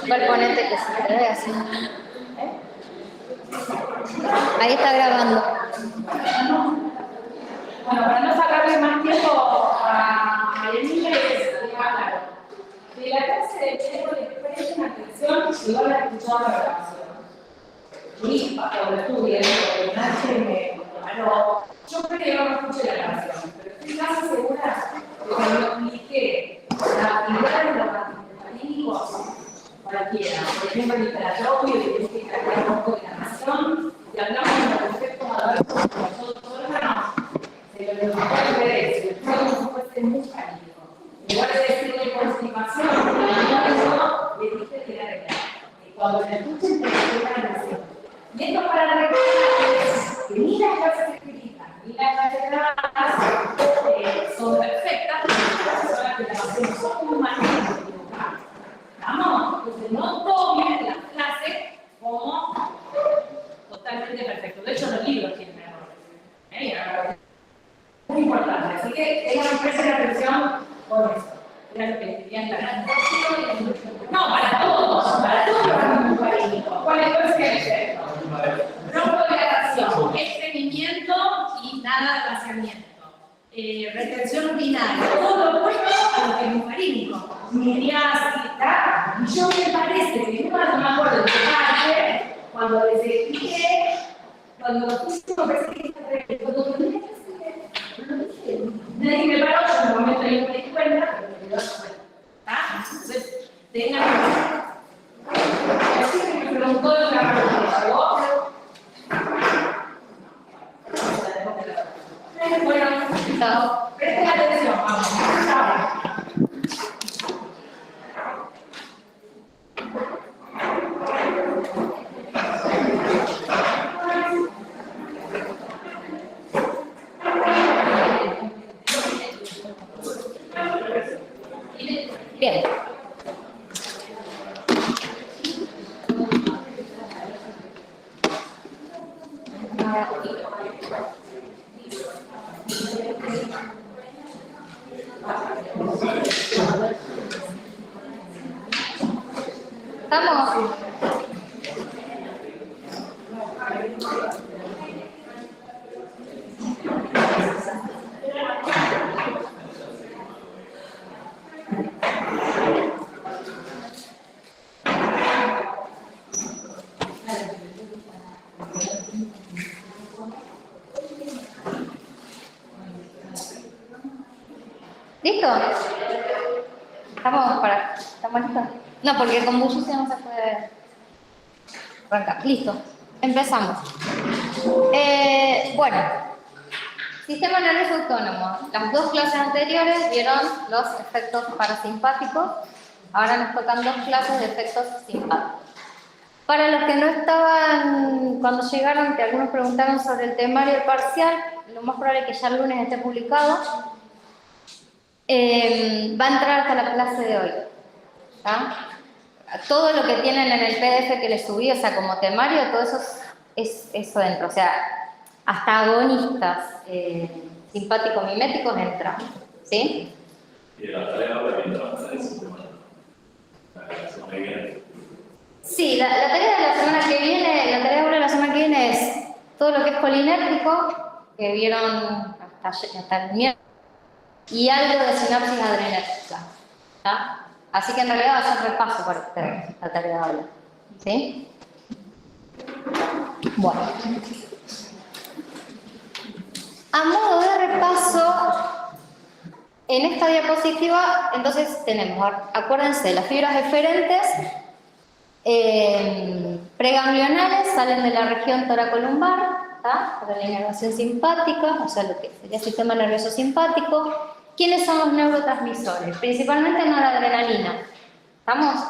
Ponete que se te ve así. Ahí está grabando. Bueno, para no sacarle más tiempo a inglés, claro. De la clase de miércoles, presten atención si van a escuchar la grabación. Y para lo estudien, porque nadie me preparó. Yo creo que no escuché la grabación, pero estoy casi segura de que cuando expliqué la actividad de los particularínicos, cualquiera, por ejemplo, literatorio, y que cambiar un poco de narración, y hablamos de los conceptos adversos como todo órgano, se lo puede ver, si el juego puede ser muy cálido. En lugar de decirle constipación, le dije que era real. Y cuando me escuchen, te la atención. Y esto para recordar que ni las clases escritas, ni las clases grabadas son perfectas, las personas que las hacemos son humanas. ¿Estamos? Entonces no tomen las clases como totalmente perfectos. De hecho, los libros tienen errores. Muy importante. Así que tengan presten atención con eso. Era lo que les quería aclarar. No, para todos los parínicos. ¿Cuál es el efecto? Broncolatación, estreñimiento y nada de vaciamiento. Retención urinaria, todo lo opuesto a lo que es un parínico. Miriasis, y yo me parece que nunca no me acuerdo de qué cuando les expliqué, cuando lo puse, me parece que cuando lo dije, nadie me paró, yo en el momento yo me di cuenta, pero me quedó la cuenta. Entonces, tengan así que me preguntó de una pregunta, ¿llegó? Bueno, presten atención, vamos. Bien. ¿Estamos? ¿Listo? ¿Estamos listos? No, porque con bullicio no se puede arrancar. Listo. Empezamos. Bueno, sistema nervioso autónomo. Las dos clases anteriores vieron los efectos parasimpáticos. Ahora nos tocan dos clases de efectos simpáticos. Para los que no estaban, cuando llegaron, que algunos preguntaron sobre el temario parcial, lo más probable es que ya el lunes esté publicado. Va a entrar hasta la clase de hoy. ¿Tá? Todo lo que tienen en el PDF que les subí, o sea, como temario, todo eso es eso dentro. O sea, hasta agonistas simpático-miméticos entran. ¿Sí? Y la tarea ahora viene a eso. La semana que viene. Sí, la tarea de la semana que viene, la tarea de la semana que viene es todo lo que es colinérgico, que vieron hasta el miércoles, y algo de sinapsis adrenérgica. ¿Tá? Así que en realidad va a ser repaso para ustedes, la tarea de aula. ¿Sí? Bueno. A modo de repaso, en esta diapositiva, entonces tenemos, acuérdense, las fibras eferentes preganglionales salen de la región toracolumbar, para la inervación simpática, o sea, lo que sería el sistema nervioso simpático. ¿Quiénes son los neurotransmisores? Principalmente noradrenalina. ¿Estamos?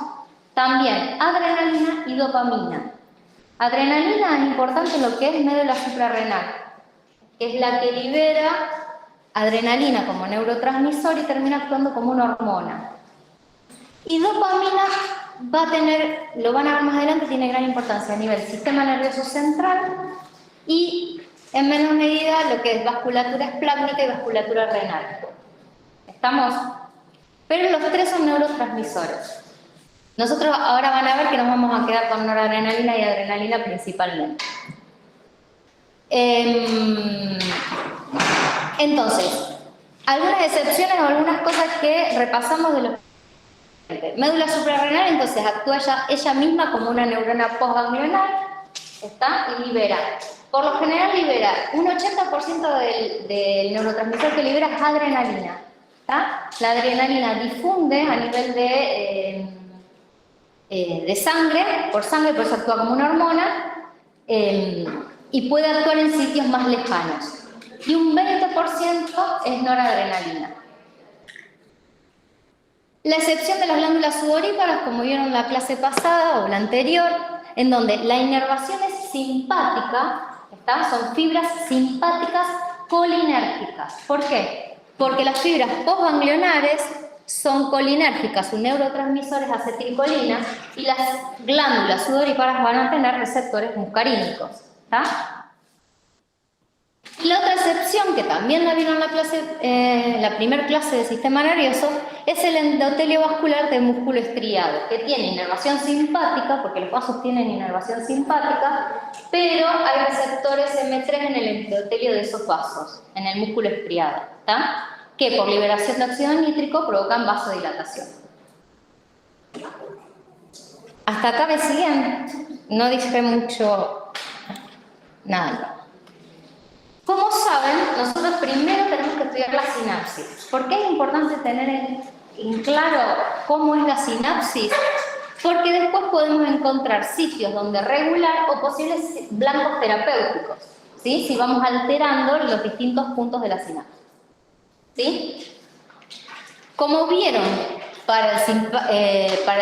También adrenalina y dopamina. Adrenalina es importante en lo que es médula suprarrenal, que es la que libera adrenalina como neurotransmisor y termina actuando como una hormona. Y dopamina va a tener, lo van a ver más adelante, tiene gran importancia a nivel sistema nervioso central y en menor medida lo que es vasculatura esplácnica y vasculatura renal. ¿Estamos? Pero los tres son neurotransmisores. Nosotros ahora van a ver que nos vamos a quedar con noradrenalina y adrenalina principalmente. Entonces, algunas excepciones o algunas cosas que repasamos de los... Médula suprarrenal, entonces actúa ella misma como una neurona postganglional, ¿está? Y libera. Por lo general libera un 80% del neurotransmisor que libera es adrenalina, ¿está? La adrenalina difunde a nivel de sangre, por eso actúa como una hormona, y puede actuar en sitios más lejanos. Y un 20% es noradrenalina. La excepción de las glándulas sudoríparas, como vieron en la clase pasada o la anterior, en donde la inervación es simpática, ¿está? Son fibras simpáticas colinérgicas. ¿Por qué? Porque las fibras postganglionares son colinérgicas, sus neurotransmisores acetilcolina, y las glándulas sudoríparas van a tener receptores muscarínicos. ¿Está? Y la otra excepción, que también la vieron en la primera clase del sistema nervioso, es el endotelio vascular del músculo estriado, que tiene inervación simpática, porque los vasos tienen inervación simpática, pero hay receptores M3 en el endotelio de esos vasos, en el músculo estriado, ¿está? Que por liberación de óxido nítrico provocan vasodilatación. Hasta acá me siguen, no dije mucho, nada. Como saben, nosotros primero tenemos que estudiar la sinapsis. ¿Por qué es importante tener en claro cómo es la sinapsis? Porque después podemos encontrar sitios donde regular o posibles blancos terapéuticos, ¿sí? Si vamos alterando los distintos puntos de la sinapsis, ¿sí? Como vieron, para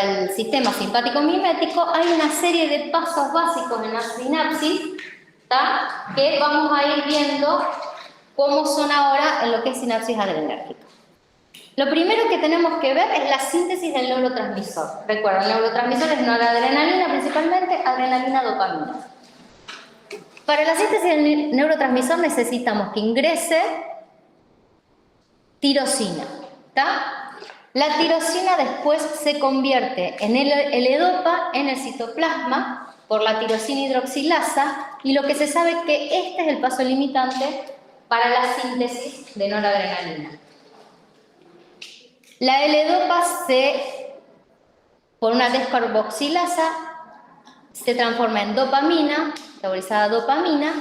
el sistema simpático mimético hay una serie de pasos básicos en la sinapsis, ¿tá? Que vamos a ir viendo cómo son ahora en lo que es sinapsis adrenérgica. Lo primero que tenemos que ver es la síntesis del neurotransmisor. Recuerden, el neurotransmisor es noradrenalina principalmente, adrenalina, dopamina. Para la síntesis del neurotransmisor necesitamos que ingrese tirosina, ¿tá? La tirosina después se convierte en el L-dopa en el citoplasma por la tirosina hidroxilasa, y lo que se sabe es que este es el paso limitante para la síntesis de noradrenalina. La L-dopa por una descarboxilasa se transforma en dopamina, metabolizada dopamina,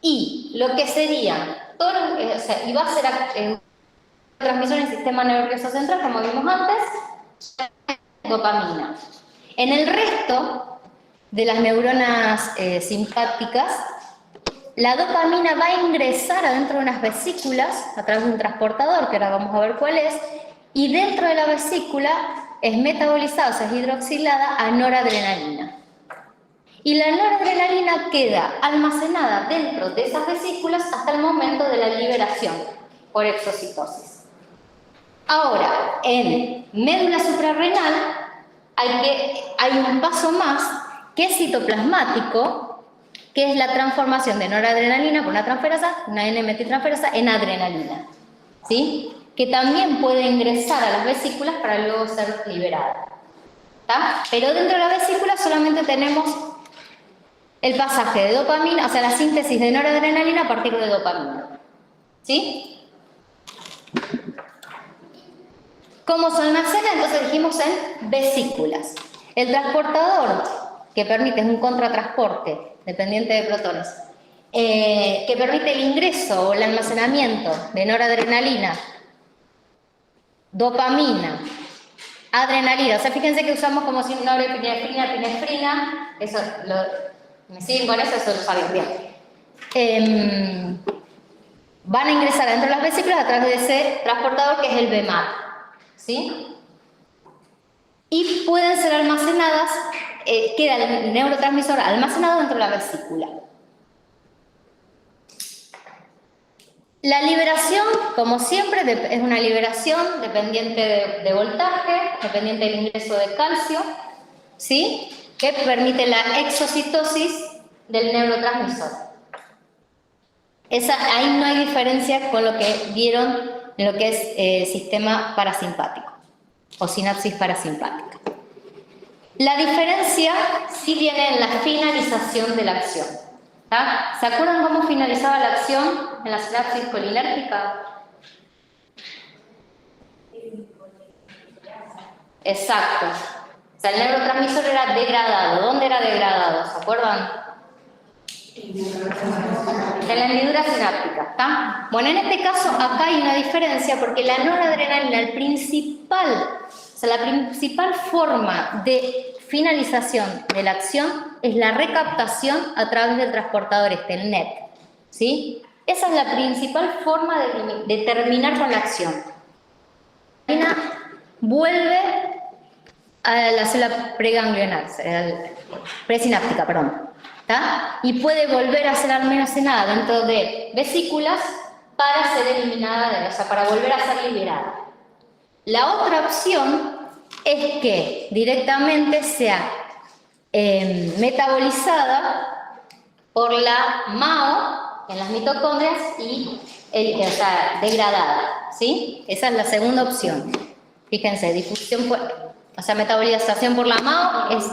y lo que sería, y va a ser transmisor en el sistema nervioso central, como vimos antes, dopamina. En el resto de las neuronas simpáticas, la dopamina va a ingresar adentro de unas vesículas a través de un transportador, que ahora vamos a ver cuál es, y dentro de la vesícula es metabolizada, o sea, es hidroxilada a noradrenalina. Y la noradrenalina queda almacenada dentro de esas vesículas hasta el momento de la liberación por exocitosis. Ahora, en médula suprarrenal hay un paso más que es citoplasmático, que es la transformación de noradrenalina por una transferasa, una N-metiltransferasa, en adrenalina, ¿sí? Que también puede ingresar a las vesículas para luego ser liberada, ¿tá? Pero dentro de la vesícula solamente tenemos el pasaje de dopamina, o sea, la síntesis de noradrenalina a partir de dopamina, ¿sí? ¿Cómo se almacena? Entonces dijimos en vesículas. El transportador que permite, es un contratransporte dependiente de protones, que permite el ingreso o el almacenamiento de noradrenalina, dopamina, adrenalina. O sea, fíjense que usamos como si norepinefrina, epinefrina, eso, ¿me siguen con eso? Eso lo saben bien. Van a ingresar dentro de las vesículas a través de ese transportador que es el BMAT, ¿sí? Y pueden ser almacenadas, queda el neurotransmisor almacenado dentro de la vesícula. La liberación, como siempre, es una liberación dependiente de voltaje, dependiente del ingreso de calcio, ¿sí? Que permite la exocitosis del neurotransmisor. Ahí no hay diferencia con lo que vieron en lo que es sistema parasimpático o sinapsis parasimpática. La diferencia sí viene en la finalización de la acción. ¿Tá? ¿Se acuerdan cómo finalizaba la acción en la sinapsis colinérgica? Exacto. O sea, el neurotransmisor era degradado. ¿Dónde era degradado? ¿Se acuerdan? En la hendidura sináptica. ¿Está? Bueno, en este caso acá hay una diferencia porque la noradrenalina, la principal forma de finalización de la acción es la recaptación a través del transportador el NET. ¿Sí? Esa es la principal forma de terminar con la acción. La vuelve a la célula preganglionar, presináptica, perdón. ¿Tá? Y puede volver a ser almacenada dentro de vesículas para ser eliminada, o sea, para volver a ser liberada. La otra opción es que directamente sea metabolizada por la MAO en las mitocondrias y o sea, degradada, ¿sí? Esa es la segunda opción. Fíjense, difusión, o sea, metabolización por la MAO es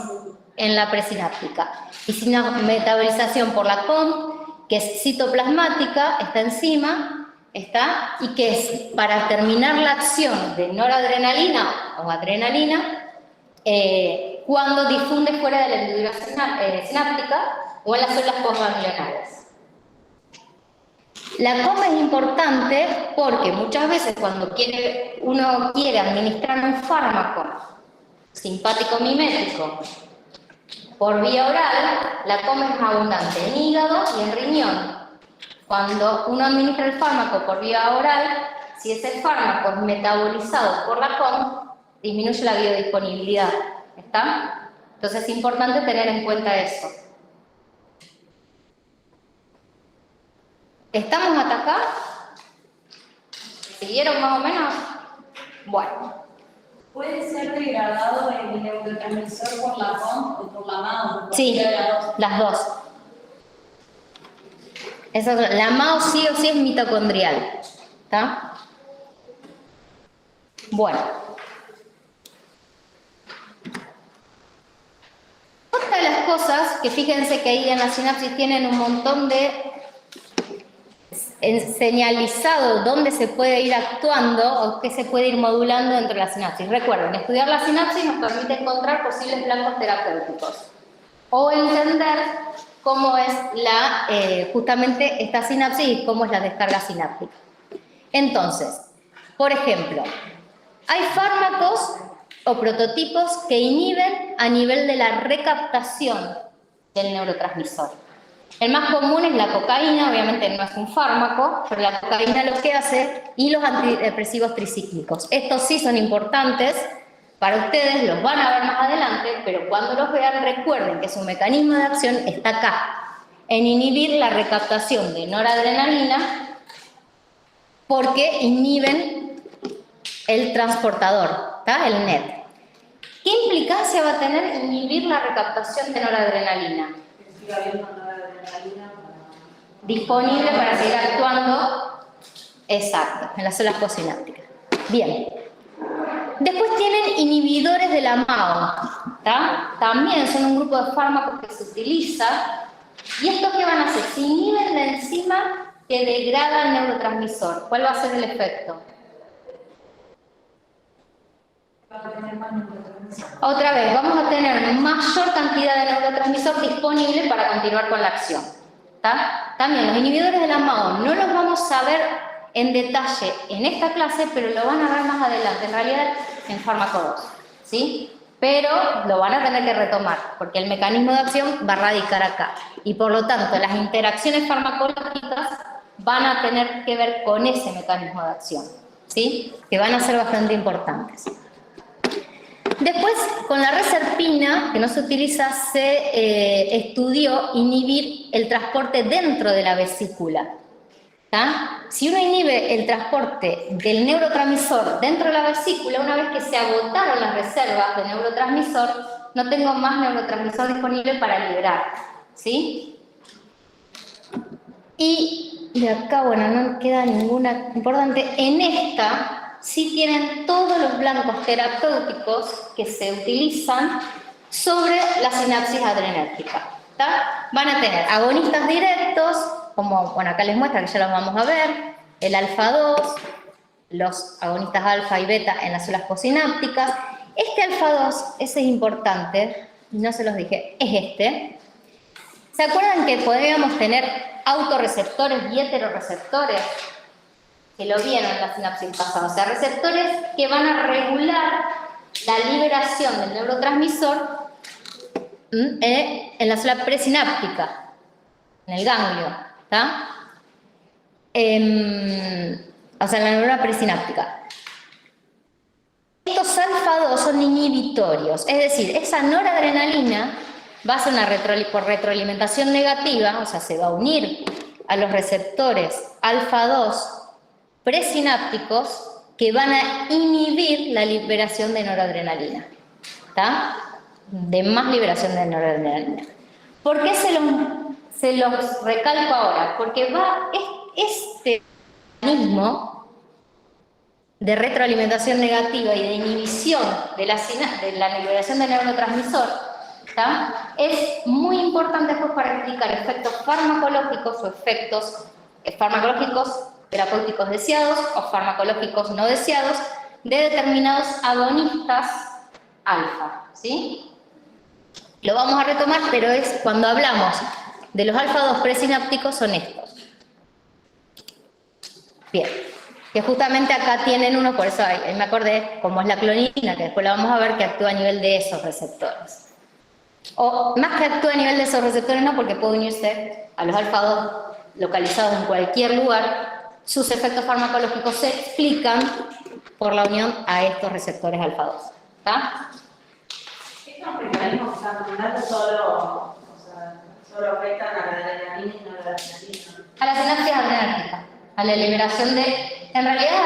en la presináptica. Y si una metabolización por la COM, que es citoplasmática, está encima, y que es para terminar la acción de noradrenalina o adrenalina cuando difunde fuera de la hendidura sináptica o en las células postganglionares. La COM es importante porque muchas veces cuando uno quiere administrar un fármaco simpático mimético por vía oral, la COM es abundante en hígado y en riñón. Cuando uno administra el fármaco por vía oral, si ese fármaco es metabolizado por la COM, disminuye la biodisponibilidad. ¿Está? Entonces es importante tener en cuenta eso. ¿Estamos hasta acá? ¿Siguieron más o menos? Bueno. ¿Puede ser degradado el neurotransmisor por la COM o por la MAO? Sí, las dos. La MAO sí o sí es mitocondrial. ¿Está? Bueno. Otra de las cosas que fíjense que ahí en la sinapsis tienen un montón de señalizado dónde se puede ir actuando o qué se puede ir modulando dentro de la sinapsis. Recuerden, estudiar la sinapsis nos permite encontrar posibles blancos terapéuticos o entender cómo es justamente esta sinapsis y cómo es la descarga sináptica. Entonces, por ejemplo, hay fármacos o prototipos que inhiben a nivel de la recaptación del neurotransmisor. El más común es la cocaína, obviamente no es un fármaco, pero la cocaína lo que hace, y los antidepresivos tricíclicos. Estos sí son importantes para ustedes, los van a ver más adelante, pero cuando los vean recuerden que su mecanismo de acción está acá, en inhibir la recaptación de noradrenalina porque inhiben el transportador, ¿tá? El NET. ¿Qué implicancia va a tener inhibir la recaptación de noradrenalina? Disponible para seguir actuando, exacto, en las células postsinápticas. Bien. Después tienen inhibidores de la MAO, ¿tá? También son un grupo de fármacos que se utiliza. ¿Y estos qué van a hacer? Se inhiben la enzima que degrada el neurotransmisor. ¿Cuál va a ser el efecto? Otra vez, vamos a tener mayor cantidad de neurotransmisor disponible para continuar con la acción. ¿Tá? También los inhibidores de la MAO no los vamos a ver en detalle en esta clase, pero lo van a ver más adelante, en realidad en fármaco 2, ¿sí? Pero lo van a tener que retomar, porque el mecanismo de acción va a radicar acá. Y por lo tanto, las interacciones farmacológicas van a tener que ver con ese mecanismo de acción, ¿sí? Que van a ser bastante importantes. Después, con la reserpina, que no se utiliza, se estudió inhibir el transporte dentro de la vesícula. ¿Tá? Si uno inhibe el transporte del neurotransmisor dentro de la vesícula, una vez que se agotaron las reservas de neurotransmisor, no tengo más neurotransmisor disponible para liberar, ¿sí? Y de acá, bueno, no queda ninguna importante. En esta sí tienen todos los blancos terapéuticos que se utilizan, sobre la sinapsis adrenérgica. ¿Tá? Van a tener agonistas directos, como, bueno, acá les muestra que ya los vamos a ver, el alfa-2, los agonistas alfa y beta en las células postsinápticas. Este alfa-2, ese es importante, no se los dije, es este. ¿Se acuerdan que podríamos tener autorreceptores y heteroreceptores? Que lo vieron en la sinapsis pasada, o sea, receptores que van a regular la liberación del neurotransmisor en la célula presináptica, en el ganglio, ¿tá? O sea, en la neurona presináptica. Estos alfa-2 son inhibitorios, es decir, esa noradrenalina va a hacer una por retroalimentación negativa, o sea, se va a unir a los receptores alfa-2 presinápticos que van a inhibir la liberación de noradrenalina, ¿tá? De más liberación de noradrenalina. ¿Por qué se los recalco ahora? Porque este mecanismo de retroalimentación negativa y de inhibición de la liberación del neurotransmisor, ¿tá? Es muy importante después para explicar efectos farmacológicos o efectos farmacológicos terapéuticos deseados o farmacológicos no deseados de determinados agonistas alfa, ¿sí? Lo vamos a retomar, pero es cuando hablamos de los alfa-2 presinápticos son estos. Bien, que justamente acá tienen uno, por eso ahí me acordé, como es la clonidina, que después la vamos a ver, que actúa a nivel de esos receptores. O más que actúa a nivel de esos receptores, no, porque puede unirse a los alfa-2 localizados en cualquier lugar. Sus efectos farmacológicos se explican por la unión a estos receptores alfa-2. ¿Tá? Estos mecanismos que están nombrando solo afectan a la adrenalina y no a la adrenalina. A la sinapsis adrenérgica, a la liberación en realidad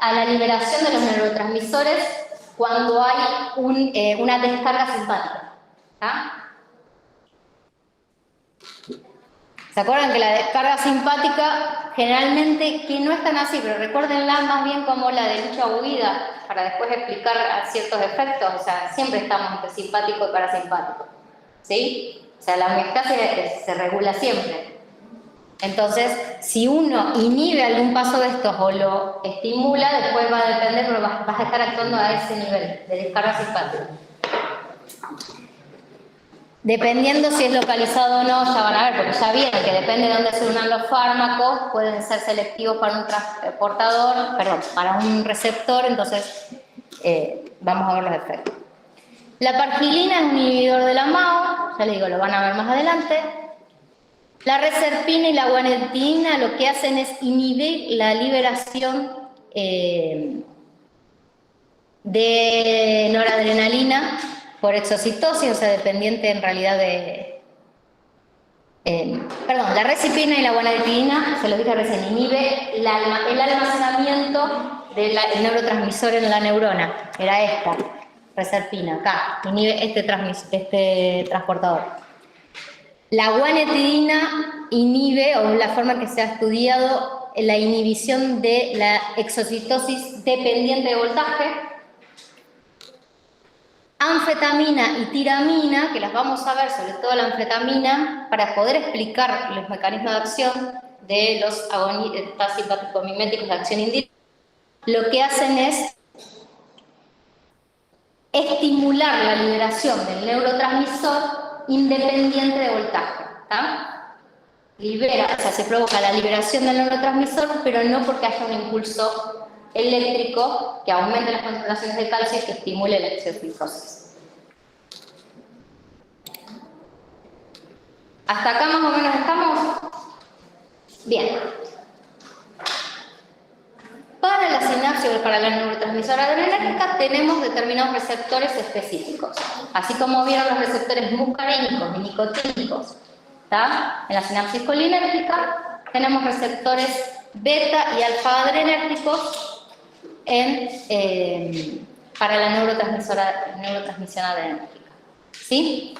a la liberación de los neurotransmisores cuando hay una descarga simpática. ¿Tá? ¿Se acuerdan que la descarga simpática generalmente, que no es tan así, pero recuérdenla más bien como la de lucha-huida, para después explicar ciertos efectos, o sea, siempre estamos entre simpático y parasimpático, ¿sí? O sea, la homeostasis se regula siempre. Entonces, si uno inhibe algún paso de estos o lo estimula, después va a depender, pero vas a estar actuando a ese nivel de descarga simpática. Dependiendo si es localizado o no, ya van a ver, porque ya vieron que depende de dónde se unan los fármacos, pueden ser selectivos para un transportador, para un receptor, entonces vamos a ver los efectos. La pargilina es un inhibidor de la MAO, ya les digo, lo van a ver más adelante. La reserpina y la guanidina lo que hacen es inhibir la liberación de noradrenalina por exocitosis, o sea, dependiente en realidad de... la recipina y la guanidina, se los dije recién, inhibe el almacenamiento del neurotransmisor en la neurona. Era esta, reserpina, acá, inhibe este transportador. La guanetidina inhibe, o es la forma que se ha estudiado, la inhibición de la exocitosis dependiente de voltaje. Anfetamina y tiramina, que las vamos a ver, sobre todo la anfetamina, para poder explicar los mecanismos de acción de los agonistas simpático-miméticos de acción indirecta, lo que hacen es estimular la liberación del neurotransmisor independiente de voltaje. ¿Tá? Libera, o sea, se provoca la liberación del neurotransmisor, pero no porque haya un impulso eléctrico que aumente las concentraciones de calcio y que estimule la exocitosis. ¿Hasta acá más o menos estamos? Bien. Para la sinapsis o para la neurotransmisora adrenérgica tenemos determinados receptores específicos. Así como vieron los receptores muscarínicos y nicotínicos, ¿tá? En la sinapsis colinérgica tenemos receptores beta y alfa adrenérgicos para la neurotransmisión adrenérgica. ¿Sí?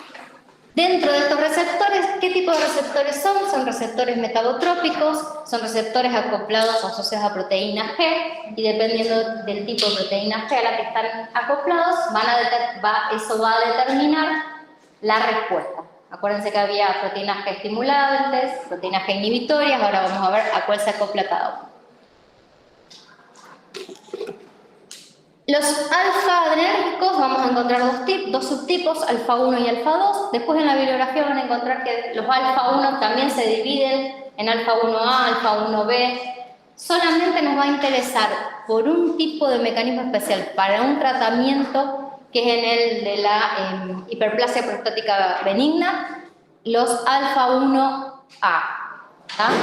Dentro de estos receptores, ¿qué tipo de receptores son? Son receptores metabotrópicos, son receptores acoplados o asociados a proteína G, y dependiendo del tipo de proteína G a la que están acoplados, eso va a determinar la respuesta. Acuérdense que había proteínas G estimulantes, proteínas G inhibitorias, ahora vamos a ver a cuál se acopla cada uno. Los alfa-adrenérgicos vamos a encontrar dos subtipos, alfa 1 y alfa 2. Después en la bibliografía van a encontrar que los alfa 1 también se dividen en alfa 1A, alfa 1B. Solamente nos va a interesar por un tipo de mecanismo especial para un tratamiento que es en el de la hiperplasia prostática benigna, los alfa 1A.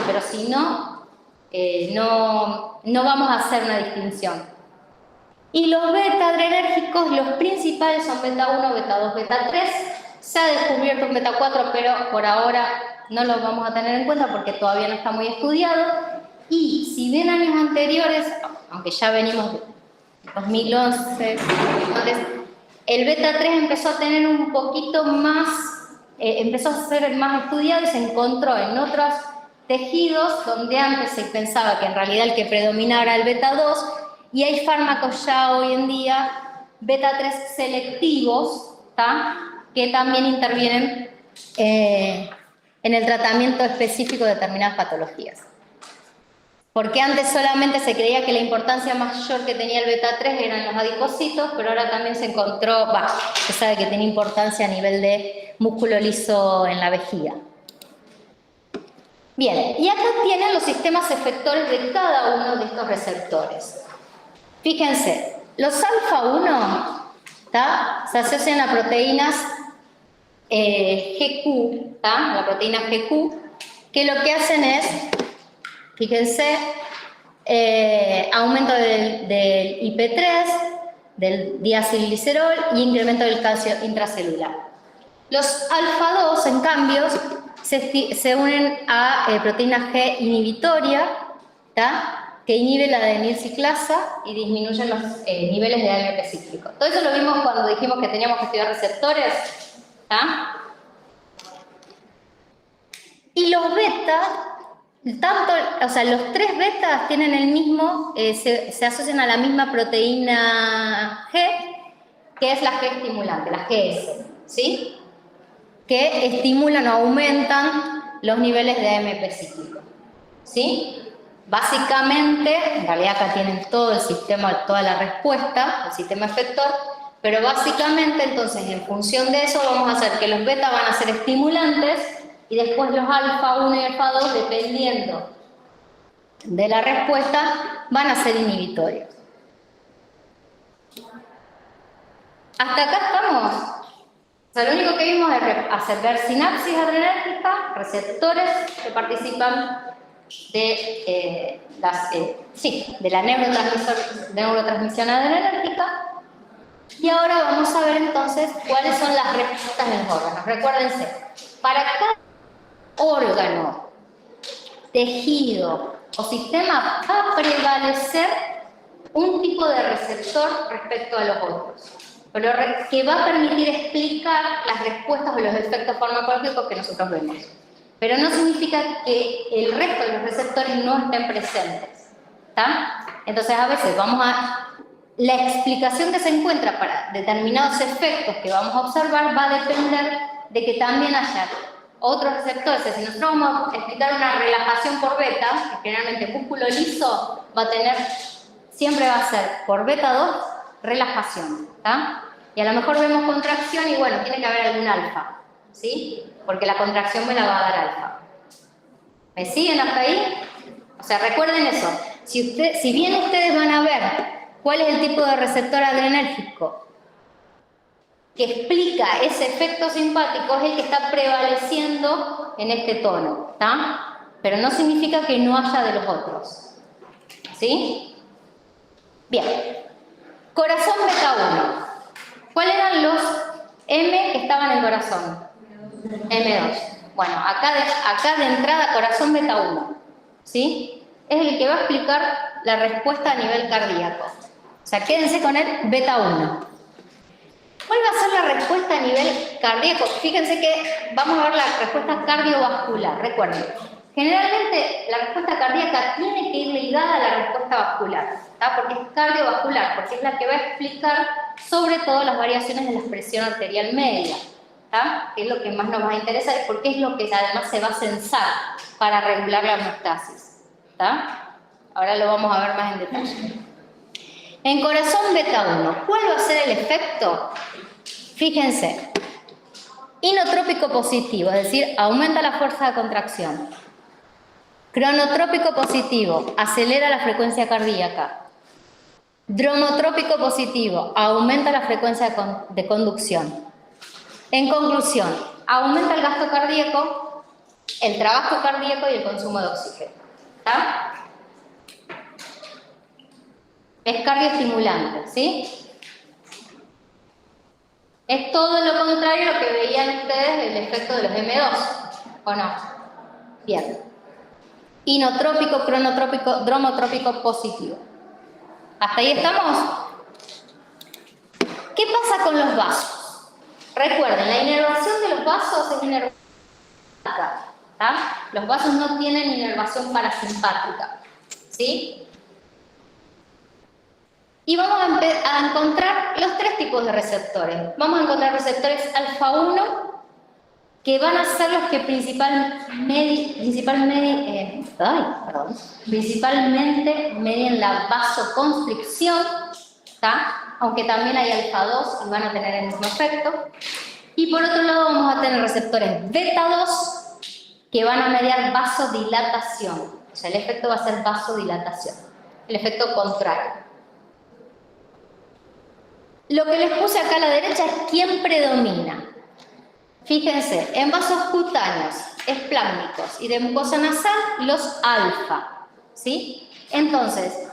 Pero si no, no vamos a hacer una distinción. Y los beta-adrenérgicos, los principales son beta 1, beta 2, beta 3. Se ha descubierto un beta 4, pero por ahora no lo vamos a tener en cuenta porque todavía no está muy estudiado. Y si bien años anteriores, aunque ya venimos de 2011, el beta 3 empezó a tener un poquito más, empezó a ser más estudiado y se encontró en otros tejidos donde antes se pensaba que en realidad el que predominaba era el beta 2. Y hay fármacos ya hoy en día, beta 3 selectivos, que también intervienen en el tratamiento específico de determinadas patologías. Porque antes solamente se creía que la importancia mayor que tenía el beta 3 eran los adipocitos, pero ahora también se encontró, se sabe que tiene importancia a nivel de músculo liso en la vejiga. Bien, y acá tienen los sistemas efectores de cada uno de estos receptores. Fíjense, los alfa 1 se asocian a proteínas GQ, la proteína GQ, que lo que hacen es, fíjense, aumento del IP3, del diacilglicerol y incremento del calcio intracelular. Los alfa 2, en cambio, se unen a proteína G inhibitoria, que inhibe la adenilciclasa y disminuyen los niveles de AMP cíclico. Todo eso lo vimos cuando dijimos que teníamos que estudiar receptores. Y los beta, los tres betas tienen el mismo, se asocian a la misma proteína G, que es la G estimulante, la GS, ¿sí? Que estimulan o aumentan los niveles de AMP cíclico, ¿sí? Básicamente, en realidad acá tienen todo el sistema, toda la respuesta, el sistema efector, pero básicamente entonces en función de eso vamos a hacer que los beta van a ser estimulantes y después los alfa 1 y alfa 2, dependiendo de la respuesta, van a ser inhibitorios. ¿Hasta acá estamos? O sea, lo único que vimos es hacer ver sinapsis adrenérgica, receptores que participan de la neurotransmisión adrenérgica. Y ahora vamos a ver entonces cuáles son las respuestas de los órganos. Recuérdense, para cada órgano, tejido o sistema va a prevalecer un tipo de receptor respecto a los otros, que va a permitir explicar las respuestas o los efectos farmacológicos que nosotros vemos. Pero no significa que el resto de los receptores no estén presentes. Entonces, a veces la explicación que se encuentra para determinados efectos que vamos a observar va a depender de que también haya otros receptores. Si nosotros vamos a explicar una relajación por beta, que generalmente el músculo liso siempre va a ser por beta 2, relajación. Y a lo mejor vemos contracción y bueno, tiene que haber algún alfa, ¿sí? Porque la contracción me la va a dar alfa. ¿Me siguen hasta ahí? O sea, recuerden eso. Si bien ustedes van a ver cuál es el tipo de receptor adrenérgico que explica ese efecto simpático, es el que está prevaleciendo en este tono, pero no significa que no haya de los otros. ¿Sí? Bien. Corazón beta 1. ¿Cuáles eran los M que estaban en el corazón? M2. Bueno, acá de entrada corazón beta 1, ¿sí? Es el que va a explicar la respuesta a nivel cardíaco. O sea, quédense con el beta 1. ¿Cuál va a ser la respuesta a nivel cardíaco? Fíjense que vamos a ver la respuesta cardiovascular. Recuerden, generalmente la respuesta cardíaca tiene que ir ligada a la respuesta vascular, ¿tá? Porque es cardiovascular, porque es la que va a explicar sobre todo las variaciones de la presión arterial media, ¿tá? Que es lo que más nos va a interesar, porque es lo que además se va a censar para regular la homeostasis, ¿tá? Ahora lo vamos a ver más en detalle. En corazón beta 1, ¿cuál va a ser el efecto? Fíjense, inotrópico positivo, es decir, aumenta la fuerza de contracción. Cronotrópico positivo, acelera la frecuencia cardíaca. Dromotrópico positivo, aumenta la frecuencia de conducción. En conclusión, aumenta el gasto cardíaco, el trabajo cardíaco y el consumo de oxígeno. ¿Está? Es cardioestimulante, ¿sí? Es todo lo contrario a lo que veían ustedes del efecto de los M2, ¿o no? Bien. Inotrópico, cronotrópico, dromotrópico positivo. ¿Hasta ahí estamos? ¿Qué pasa con los vasos? Recuerden, la inervación de los vasos es inervación simpática, ¿tá? Los vasos no tienen inervación parasimpática, ¿sí? Y vamos a encontrar los tres tipos de receptores. Vamos a encontrar receptores alfa 1, que van a ser los que principalmente medien la vasoconstricción, ¿tá? Aunque también hay alfa 2 y van a tener el mismo efecto. Y por otro lado vamos a tener receptores beta 2, que van a mediar vasodilatación. O sea, el efecto va a ser vasodilatación, el efecto contrario. Lo que les puse acá a la derecha es quién predomina. Fíjense, en vasos cutáneos, esplácnicos y de mucosa nasal, los alfa, ¿sí? Entonces,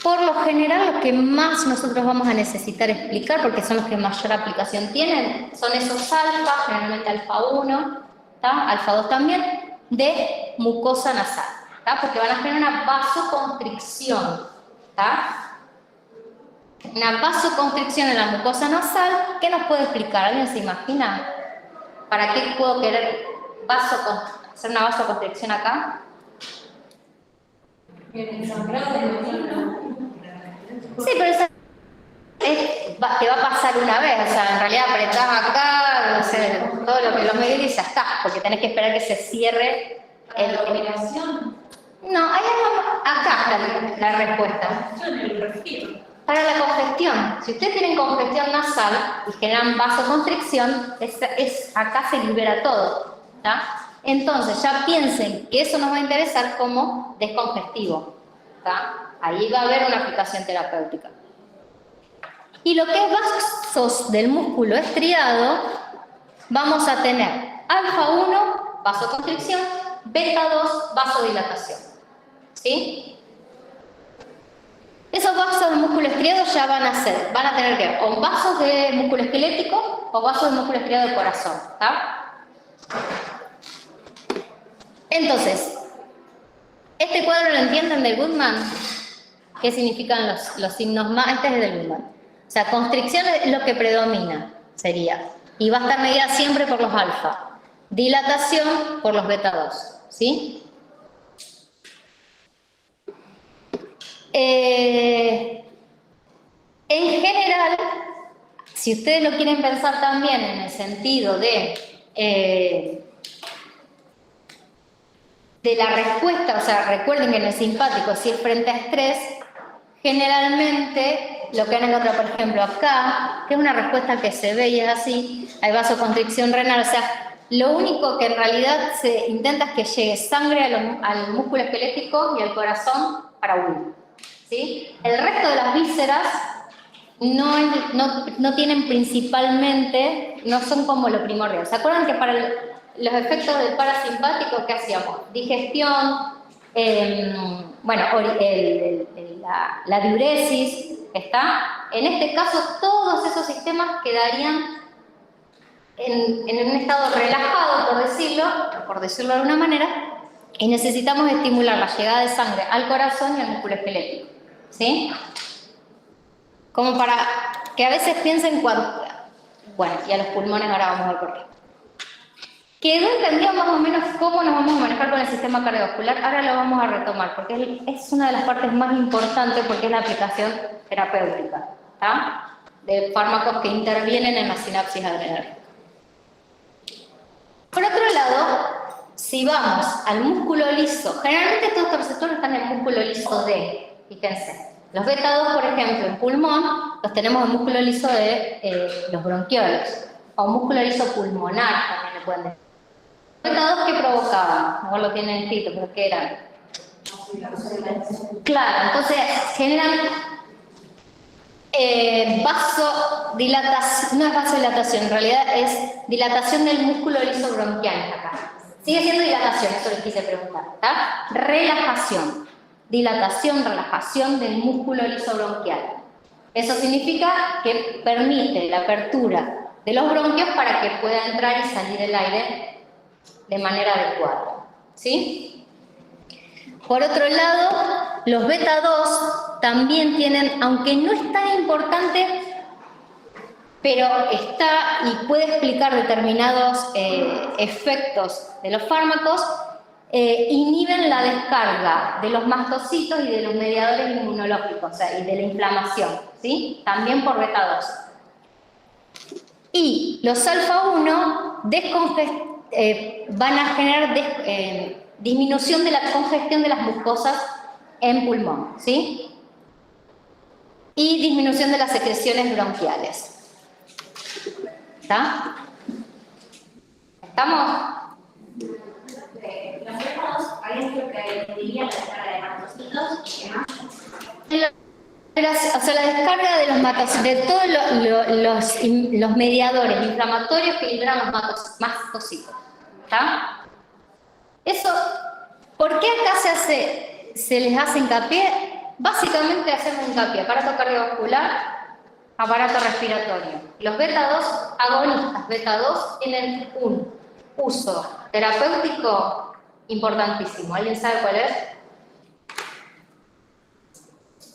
por lo general, lo que más nosotros vamos a necesitar explicar, porque son los que mayor aplicación tienen, son esos alfa, generalmente alfa 1, ¿tá? Alfa 2 también, de mucosa nasal, ¿tá? Porque van a generar una vasoconstricción, ¿tá? Una vasoconstricción en la mucosa nasal. ¿Qué nos puede explicar? ¿Alguien se imagina? ¿Para qué puedo querer hacer una vasoconstricción acá? El sangrado de Sí, pero te va a pasar una vez. O sea, en realidad apretás acá, no sé, todo lo que lo medís y ya está. Porque tenés que esperar que se cierre la operación. No, hay algo. Acá está la respuesta. Para la congestión, si ustedes tienen congestión nasal y generan vasoconstricción, acá se libera todo, ¿tá? Entonces ya piensen que eso nos va a interesar como descongestivo, ¿tá? Ahí va a haber una aplicación terapéutica. Y lo que es vasos del músculo estriado, vamos a tener alfa 1, vasoconstricción, beta 2, vasodilatación, ¿sí? Esos vasos del músculo estriado ya van a tener que ver o vasos de músculo esquelético o vasos de músculo estriado de corazón, ¿tá? Entonces, este cuadro lo entienden de Goodman. ¿Qué significan los signos más? Este es de Goodman. O sea, constricción es lo que predomina, sería. Y va a estar medida siempre por los alfa. Dilatación por los beta 2, ¿sí? En general, si ustedes lo quieren pensar también en el sentido de la respuesta, o sea, recuerden que en el simpático, si es frente a estrés, generalmente lo que han encontrado, por ejemplo, acá, que es una respuesta que se ve y es así, hay vasoconstricción renal, o sea, lo único que en realidad se intenta es que llegue sangre al músculo esquelético y al corazón para huir. ¿Sí? El resto de las vísceras no tienen principalmente, no son como lo primordial. ¿Se acuerdan que para los efectos del parasimpático, ¿qué hacíamos? Digestión, bueno, la diuresis, ¿está? En este caso, todos esos sistemas quedarían en un estado relajado, por decirlo de alguna manera, y necesitamos estimular la llegada de sangre al corazón y al músculo esquelético, ¿sí? Como para que a veces piensen cuando... Bueno, y a los pulmones ahora vamos a ver por qué. Quedó entendido más o menos cómo nos vamos a manejar con el sistema cardiovascular. Ahora lo vamos a retomar, porque es una de las partes más importantes porque es la aplicación terapéutica, ¿tá? De fármacos que intervienen en la sinapsis adrenérgica. Por otro lado, si vamos al músculo liso, generalmente todos estos receptores están en el músculo liso D, fíjense. Los beta 2, por ejemplo, en pulmón, los tenemos en el músculo liso de los bronquiolos, o músculo liso pulmonar, también le pueden decir. Los beta 2, ¿qué provocaban? No lo tienen escrito, pero ¿qué eran? Claro, entonces generan vasodilatación, no es vasodilatación, en realidad es dilatación del músculo liso bronquial acá. Sigue siendo dilatación, eso les quise preguntar, ¿está? Relajación. Dilatación, relajación del músculo liso bronquial. Eso significa que permite la apertura de los bronquios para que pueda entrar y salir el aire de manera adecuada, ¿sí? Por otro lado, los beta 2 también tienen, aunque no es tan importante, pero está y puede explicar determinados efectos de los fármacos, inhiben la descarga de los mastocitos y de los mediadores inmunológicos, o sea, y de la inflamación, ¿sí? También por beta 2. Y los alfa 1 van a generar disminución de la congestión de las mucosas en pulmón, ¿sí? Y disminución de las secreciones bronquiales. ¿Está? ¿Estamos? Los métodos, hay esto que diría la descarga de mastocitos y demás. O sea, la descarga de los mastocitos, de todos los mediadores inflamatorios que liberan los mastocitos. ¿Está? Eso, ¿por qué acá se les hace hincapié? Básicamente hacemos hincapié, aparato cardiovascular, aparato respiratorio. Los beta 2 agonistas, beta 2, tienen un uso terapéutico importantísimo. ¿Alguien sabe cuál es?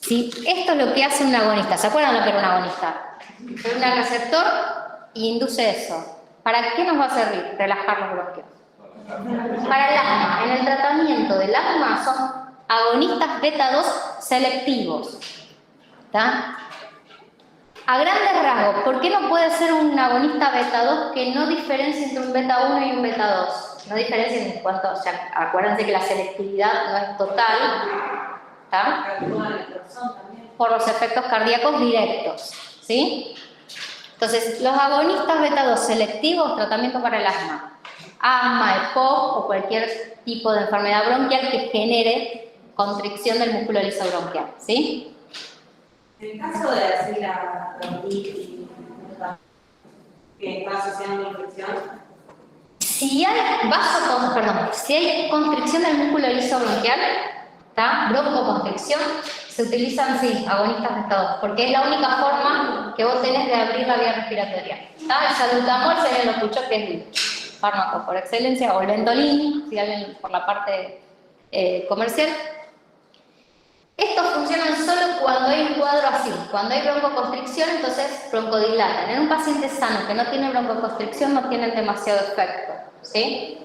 Sí, esto es lo que hace un agonista. ¿Se acuerdan lo que era un agonista? Es un receptor y induce eso. ¿Para qué nos va a servir? Relajar los bronquios. Para el asma. En el tratamiento del asma son agonistas beta 2 selectivos. ¿Está? A grandes rasgos, ¿por qué no puede ser un agonista beta 2 que no diferencie entre un beta 1 y un beta 2? No diferencien en cuanto, o sea, acuérdense que la selectividad no es total, ¿está? Por los efectos cardíacos directos, ¿sí? Entonces, los agonistas beta 2 selectivos, tratamiento para el asma, EPOC o cualquier tipo de enfermedad bronquial que genere constricción del músculo liso bronquial, ¿sí? En el caso de decir la bronquitis que está asociada a una infección, si hay constricción del músculo liso bronquial, ¿está? Broncoconstricción, se utilizan, sí, agonistas beta 2, porque es la única forma que vos tenés de abrir la vía respiratoria. ¿Está? El salbutamol, si alguien lo escuchó, que es el fármaco por excelencia, o el Ventolin, si alguien por la parte comercial. Estos funcionan solo cuando hay un cuadro así, cuando hay broncoconstricción, entonces broncodilatan. En un paciente sano que no tiene broncoconstricción no tienen demasiado efecto, ¿sí?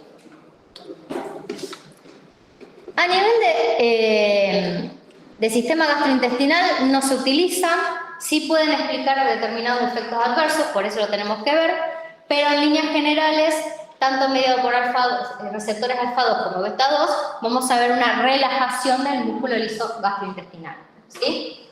A nivel de sistema gastrointestinal no se utilizan, sí pueden explicar determinados efectos adversos, por eso lo tenemos que ver, pero en líneas generales, tanto mediado por receptores alfa 2 como beta 2, vamos a ver una relajación del músculo liso gastrointestinal, ¿sí?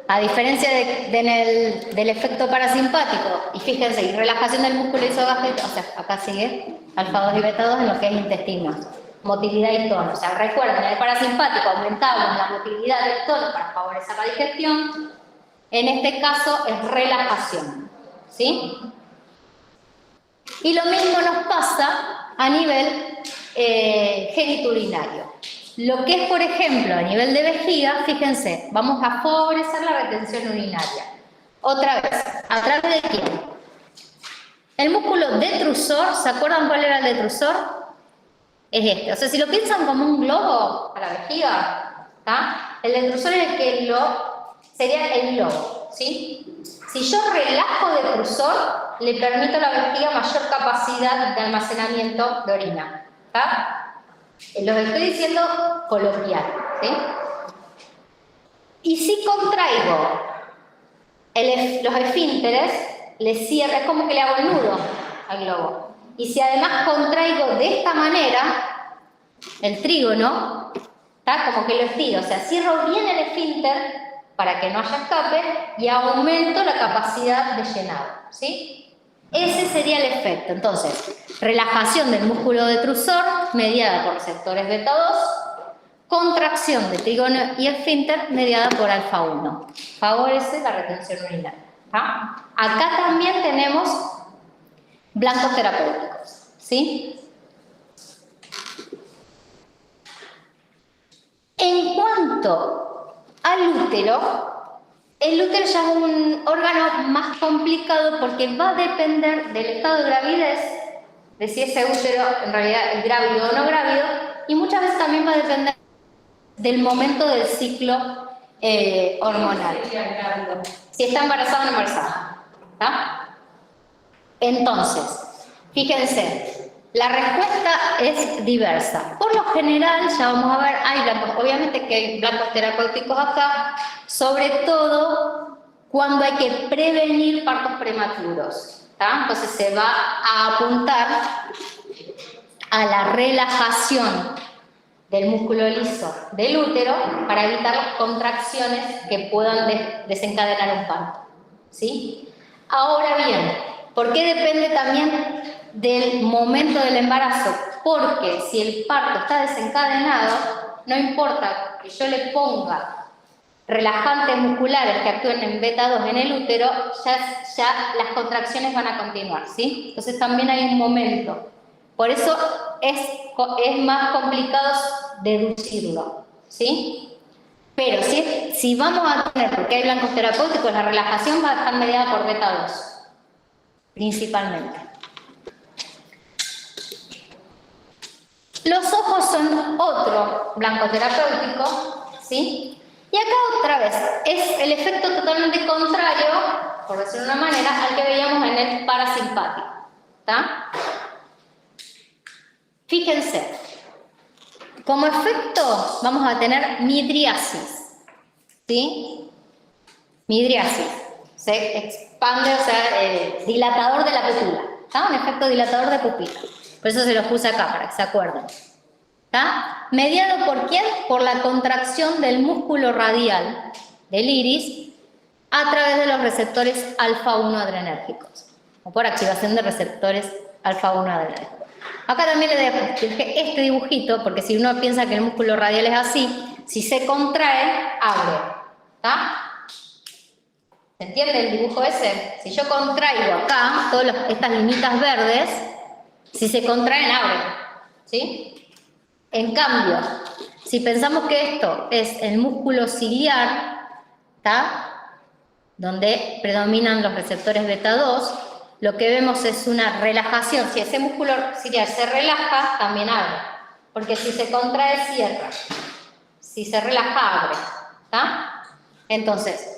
A diferencia del efecto parasimpático, y fíjense, y relajación del músculo liso gastrointestinal, o sea, acá sigue alfa 2 y beta 2 en lo que es intestino, motilidad y tono. O sea, recuerden, en el parasimpático aumentamos la motilidad del tono para favorecer la digestión, en este caso es relajación, ¿sí? Y lo mismo nos pasa a nivel genitourinario. Lo que es, por ejemplo, a nivel de vejiga, fíjense, vamos a favorecer la retención urinaria. Otra vez, ¿a través de quién? El músculo detrusor, ¿se acuerdan cuál era el detrusor? Es este. O sea, si lo piensan como un globo a la vejiga, ¿está? El detrusor es el que sería el globo. ¿sí? Si yo relajo detrusor, le permito a la vejiga mayor capacidad de almacenamiento de orina. ¿Está? Los estoy diciendo coloquial, ¿sí? Y si contraigo los esfínteres, le cierro, es como que le hago el nudo al globo. Y si además contraigo de esta manera, el trígono, ¿está? Como que lo estiro, o sea, cierro bien el esfínter para que no haya escape y aumento la capacidad de llenado, ¿sí? Ese sería el efecto. Entonces, relajación del músculo detrusor mediada por receptores beta 2, contracción de trígono y esfínter mediada por alfa 1. Favorece la retención urinaria. ¿Tá? Acá también tenemos blancos terapéuticos, ¿sí? En cuanto al útero, el útero ya es un órgano más complicado porque va a depender del estado de gravidez, de si ese útero en realidad es grávido o no grávido, y muchas veces también va a depender del momento del ciclo hormonal. Si está embarazada o no embarazada. ¿Tá? Entonces, fíjense, la respuesta es diversa. Por lo general, ya vamos a ver, hay blancos, obviamente que hay blancos terapéuticos acá, sobre todo cuando hay que prevenir partos prematuros. ¿Tá? Entonces se va a apuntar a la relajación del músculo liso del útero para evitar las contracciones que puedan desencadenar un parto, ¿sí? Ahora bien, ¿por qué depende también del momento del embarazo? Porque si el parto está desencadenado, no importa que yo le ponga relajantes musculares que actúen en beta 2 en el útero, ya las contracciones van a continuar, ¿sí? Entonces también hay un momento. Por eso es más complicado deducirlo, ¿sí? Pero si vamos a tener, porque hay blancos terapéuticos, la relajación va a estar mediada por beta 2, principalmente. Los ojos son otro blanco terapéutico, ¿sí? Y acá otra vez, es el efecto totalmente contrario, por decirlo de una manera, al que veíamos en el parasimpático, ¿está? Fíjense, como efecto vamos a tener midriasis, ¿sí? Midriasis, se expande, o sea, dilatador de la pupila, ¿está? Un efecto dilatador de pupila, por eso se los puse acá, para que se acuerden, ¿está? ¿Mediado por quién? Por la contracción del músculo radial del iris a través de los receptores alfa 1 adrenérgicos, o por activación de receptores alfa 1 adrenérgicos. Acá también le dejé este dibujito, porque si uno piensa que el músculo radial es así, si se contrae, abre. ¿Está? ¿Se entiende el dibujo ese? Si yo contraigo acá, todas estas linitas verdes, si se contraen, abren. ¿Sí? En cambio, si pensamos que esto es el músculo ciliar, ¿está? Donde predominan los receptores beta 2, lo que vemos es una relajación. Si ese músculo ciliar se relaja, también abre. Porque si se contrae, cierra. Si se relaja, abre. ¿Está? Entonces,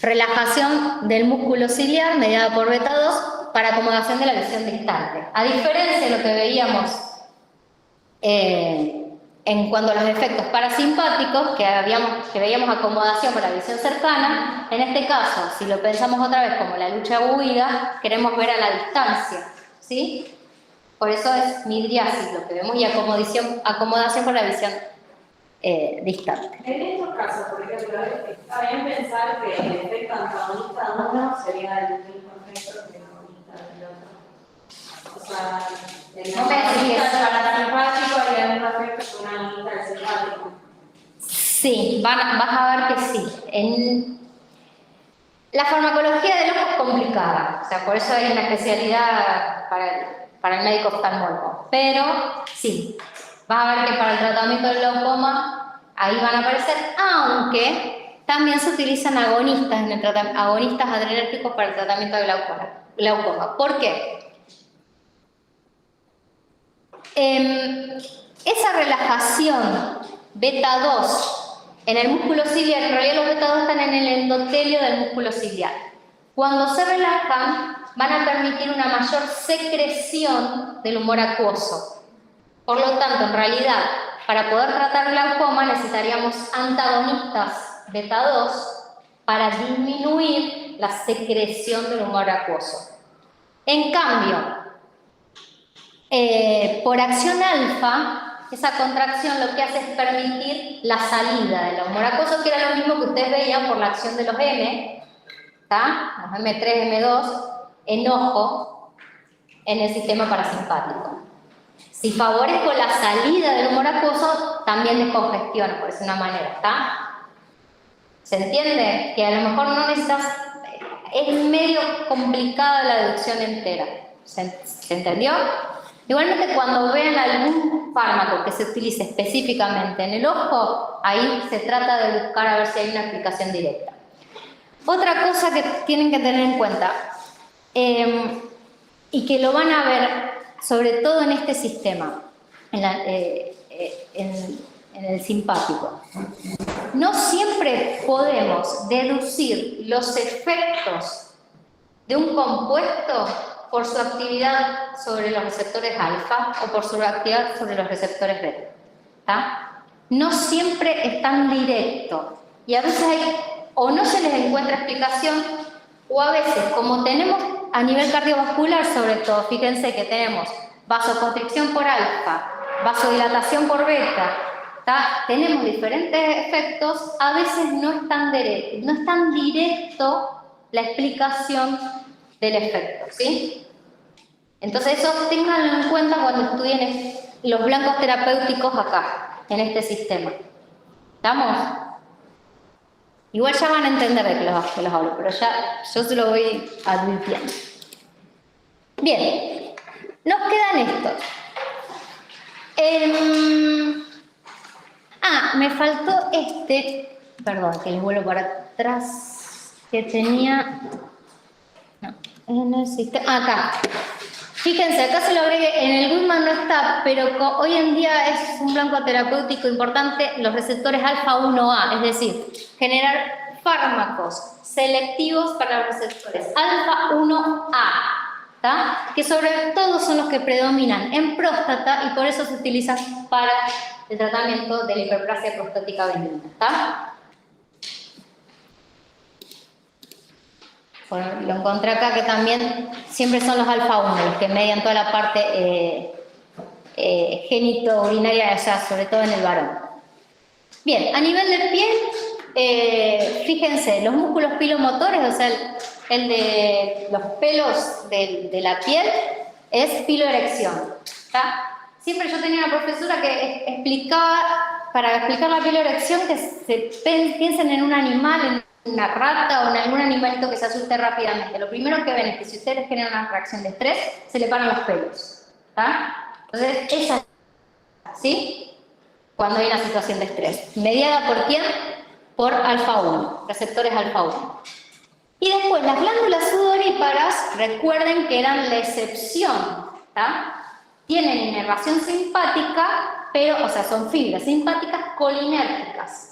relajación del músculo ciliar mediada por beta 2 para acomodación de la visión distante. A diferencia de lo que veíamos en cuanto a los efectos parasimpáticos, que veíamos acomodación para la visión cercana, en este caso, si lo pensamos otra vez como la lucha huida, queremos ver a la distancia, ¿sí? Por eso es midriasis lo que vemos y acomodación por la visión distante. En estos casos, por ejemplo, está bien pensar que el efecto antagonista de uno sería el mismo efecto que el antagonista del otro. O sea, el antagonista parasimpático y el mismo efecto que un antagonista del simpático. Sí, vas a ver que sí. La farmacología del ojo es complicada, o sea, por eso hay una especialidad para el médico oftalmólogo. Pero sí, vas a ver que para el tratamiento del glaucoma ahí van a aparecer, aunque también se utilizan agonistas adrenérgicos para el tratamiento de glaucoma. ¿Por qué? Esa relajación beta 2 en el músculo ciliar, en realidad los beta 2 están en el endotelio del músculo ciliar. Cuando se relajan, van a permitir una mayor secreción del humor acuoso. Por lo tanto, en realidad, para poder tratar glaucoma necesitaríamos antagonistas beta 2 para disminuir la secreción del humor acuoso. En cambio, por acción alfa, esa contracción lo que hace es permitir la salida del humor acuoso, que era lo mismo que ustedes veían por la acción de los M, ¿tá? Los M3, M2, enojo en el sistema parasimpático. Si favorezco la salida del humor acuoso, también descongestiono, por decir una manera, ¿está? ¿Se entiende? Que a lo mejor no necesitas... Es medio complicada la deducción entera. ¿Se entendió? Igualmente, cuando vean algún fármaco que se utilice específicamente en el ojo, ahí se trata de buscar a ver si hay una explicación directa. Otra cosa que tienen que tener en cuenta, y que lo van a ver sobre todo en este sistema, en el simpático. No siempre podemos deducir los efectos de un compuesto por su actividad sobre los receptores alfa o por su actividad sobre los receptores beta. ¿Tá? No siempre es tan directo y a veces o no se les encuentra explicación o a veces, como tenemos a nivel cardiovascular sobre todo, fíjense que tenemos vasoconstricción por alfa, vasodilatación por beta, ¿tá? Tenemos diferentes efectos, a veces no es tan directo la explicación del efecto, ¿sí? Entonces eso ténganlo en cuenta cuando estudien los blancos terapéuticos acá, en este sistema. ¿Estamos? Igual ya van a entender de que los hablo, pero ya yo se lo voy advirtiendo. Bien, nos quedan estos. Me faltó perdón, que les vuelvo para atrás, que tenía... No, en el sistema... Acá. Fíjense, acá se lo agregué, en el Goodman no está, pero hoy en día es un blanco terapéutico importante, los receptores alfa 1A, es decir, generar fármacos selectivos para los receptores alfa 1A, ¿tá? Que sobre todo son los que predominan en próstata y por eso se utilizan para el tratamiento de la hiperplasia prostática benigna, ¿tá? Bueno, lo encontré acá que también siempre son los alfa 1 los que median toda la parte genito-urinaria, o sea, sobre todo en el varón. Bien, a nivel del pie, fíjense, los músculos pilomotores, o sea, el de los pelos de la piel, es piloerección, ¿tá? Siempre yo tenía una profesora que explicaba, para explicar la piloerección, que piensen en un animal, en una rata o en algún animalito que se asuste rápidamente. Lo primero que ven es que si ustedes generan una reacción de estrés, se le paran los pelos, ¿tá? Entonces, esa, ¿sí? Cuando hay una situación de estrés. ¿Mediada por quién? Por alfa 1, receptores alfa 1. Y después, las glándulas sudoríparas, recuerden que eran la excepción, ¿tá? Tienen inervación simpática, pero, o sea, son fibras simpáticas colinérgicas.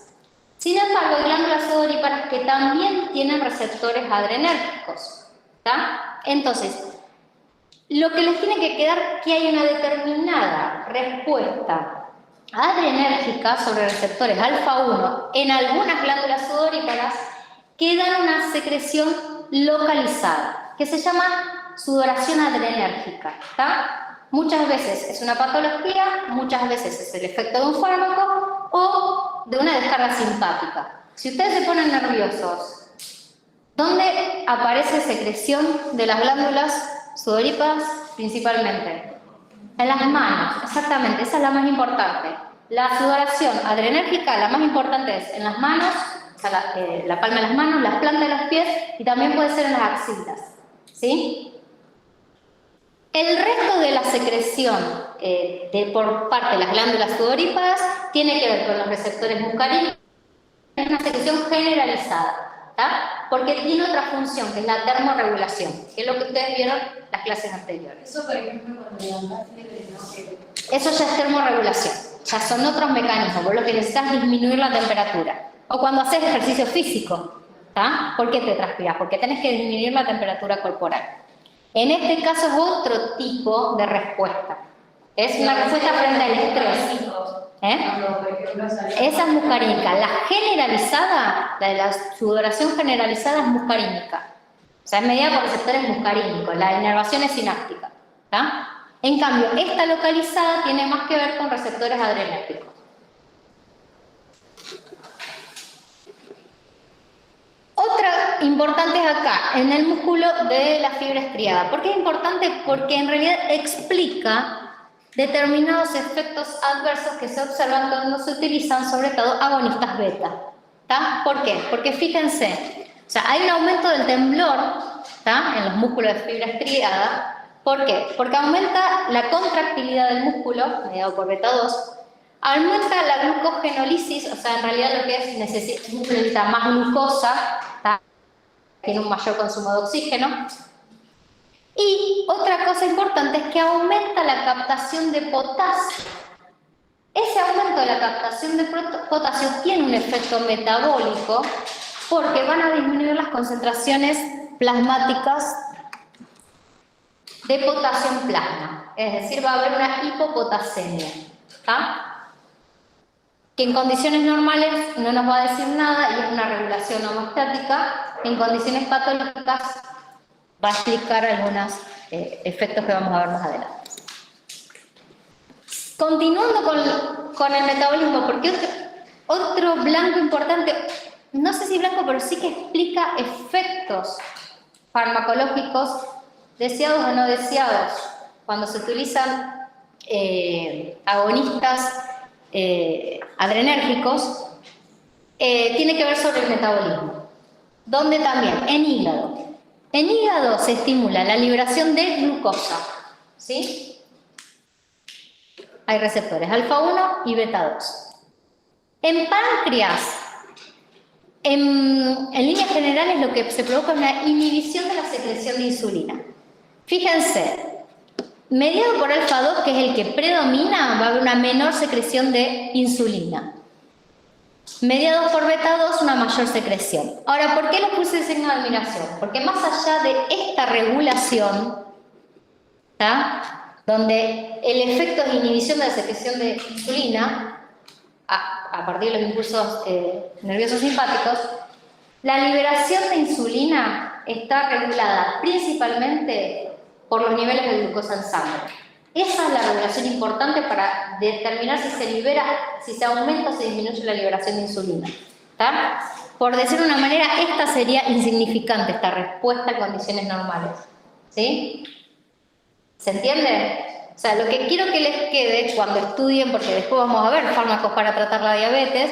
Sin embargo, hay glándulas sudoríparas que también tienen receptores adrenérgicos, ¿tá? Entonces, lo que les tiene que quedar es que hay una determinada respuesta adrenérgica sobre receptores alfa 1 en algunas glándulas sudoríparas que dan una secreción localizada, que se llama sudoración adrenérgica, ¿tá? Muchas veces es una patología, muchas veces es el efecto de un fármaco o de una descarga simpática. Si ustedes se ponen nerviosos, ¿dónde aparece secreción de las glándulas sudoríparas principalmente? En las manos, exactamente, esa es la más importante. La sudoración adrenérgica, la más importante es en las manos, o sea, la palma de las manos, las plantas de los pies y también puede ser en las axilas, ¿sí? El resto de la secreción por parte de las glándulas sudoríparas tiene que ver con los receptores muscarínicos, es una secreción generalizada, ¿tá? Porque tiene otra función, que es la termorregulación, que es lo que ustedes vieron en las clases anteriores. Eso, por ejemplo, cuando levantas fiebre, no sé. Eso ya es termorregulación. ya son otros mecanismos. Vos lo que necesitas es disminuir la temperatura. O cuando haces ejercicio físico, ¿tá? ¿Por qué te transpiras? Porque tenés que disminuir la temperatura corporal. En este caso es otro tipo de respuesta. Es una respuesta frente al estrés. Esa es muscarínica. La generalizada, la de la sudoración generalizada es muscarínica. O sea, es mediada por receptores muscarínicos. La inervación es sináptica. ¿Tá? En cambio, esta localizada tiene más que ver con receptores adrenérgicos. Otra importante es acá, en el músculo de la fibra estriada. ¿Por qué es importante? Porque en realidad explica determinados efectos adversos que se observan cuando se utilizan sobre todo agonistas beta. ¿Tá? ¿Por qué? Porque fíjense, o sea, hay un aumento del temblor, ¿tá? En los músculos de fibra estriada. ¿Por qué? Porque aumenta la contractilidad del músculo, mediado por beta 2, aumenta la glucogenólisis, o sea, en realidad lo que es, necesita más glucosa, ¿tá? Tiene un mayor consumo de oxígeno. Y otra cosa importante es que aumenta la captación de potasio. Ese aumento de la captación de potasio tiene un efecto metabólico porque van a disminuir las concentraciones plasmáticas de potasio en plasma. Es decir, va a haber una hipopotasemia, ¿tá? Que en condiciones normales no nos va a decir nada y es una regulación homostática. En condiciones patológicas va a explicar algunos efectos que vamos a ver más adelante. Continuando con el metabolismo, porque otro blanco importante, no sé si blanco, pero sí que explica efectos farmacológicos deseados o no deseados cuando se utilizan agonistas adrenérgicos, tiene que ver sobre el metabolismo. ¿Dónde también? En hígado. En hígado se estimula la liberación de glucosa, ¿sí? Hay receptores alfa 1 y beta 2. En páncreas, en líneas generales lo que se provoca es una inhibición de la secreción de insulina. Fíjense, mediado por alfa 2, que es el que predomina, va a haber una menor secreción de insulina. Mediados por beta 2, una mayor secreción. Ahora, ¿por qué les puse el signo de admiración? Porque más allá de esta regulación, ¿tá? Donde el efecto es inhibición de la secreción de insulina, a partir de los impulsos nerviosos simpáticos, la liberación de insulina está regulada principalmente por los niveles de glucosa en sangre. Esa es la regulación importante para determinar si se libera, si se aumenta o se disminuye la liberación de insulina. ¿Tá? Por decir de una manera, esta sería insignificante, esta respuesta en condiciones normales. ¿Sí? ¿Se entiende? O sea, lo que quiero que les quede cuando estudien, porque después vamos a ver fármacos para tratar la diabetes,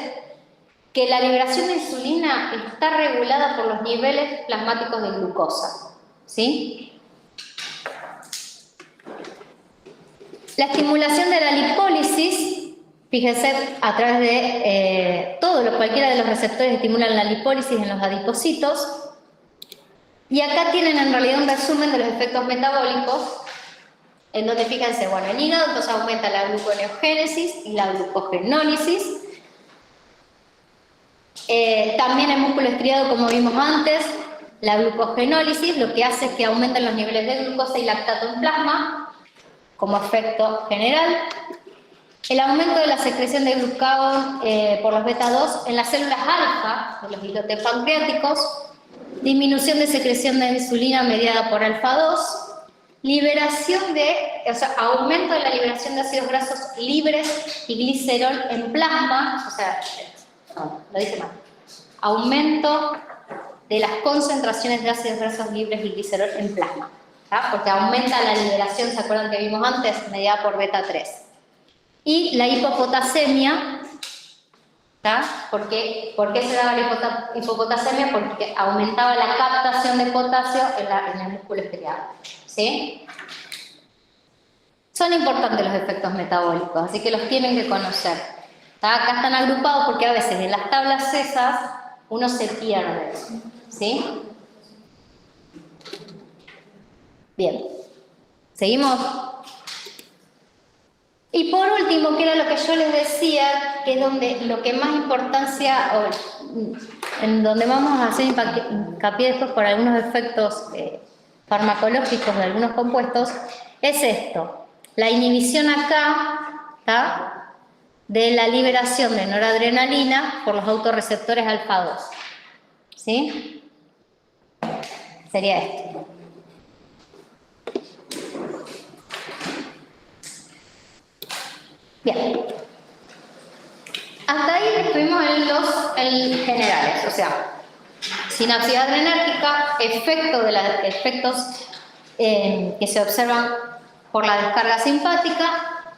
que la liberación de insulina está regulada por los niveles plasmáticos de glucosa. ¿Sí? La estimulación de la lipólisis, fíjense, a través de cualquiera de los receptores estimulan la lipólisis en los adipocitos. Y acá tienen en realidad un resumen de los efectos metabólicos, en donde fíjense, bueno, en hígado entonces aumenta la gluconeogénesis y la glucogenólisis. También en músculo estriado, como vimos antes, la glucogenólisis lo que hace es que aumenten los niveles de glucosa y lactato en plasma, como efecto general. El aumento de la secreción de glucagón por los beta 2 en las células alfa de los islotes pancreáticos, disminución de secreción de insulina mediada por alfa 2, aumento de la liberación de ácidos grasos libres y glicerol en plasma, lo dice mal, aumento de las concentraciones de ácidos grasos libres y glicerol en plasma. ¿tá? Porque aumenta la liberación, ¿se acuerdan que vimos antes? Mediada por beta 3. Y la hipopotasemia, ¿tá? ¿Por qué se daba la hipopotasemia? Porque aumentaba la captación de potasio en el músculo estriado. ¿Sí? Son importantes los efectos metabólicos, así que los tienen que conocer. ¿Tá? Acá están agrupados porque a veces en las tablas esas uno se pierde. ¿Sí? Bien, seguimos. Y Y por último, que era lo que yo les decía, que es donde lo que más importancia, o en donde vamos a hacer hincapié después por algunos efectos farmacológicos de algunos compuestos, es esto, la inhibición acá, ¿tá?, de la liberación de noradrenalina por los autorreceptores alfa-2, ¿sí? Sería esto. Bien. Hasta ahí estuvimos en los generales, o sea, sinapsis adrenérgica, efectos que se observan por la descarga simpática.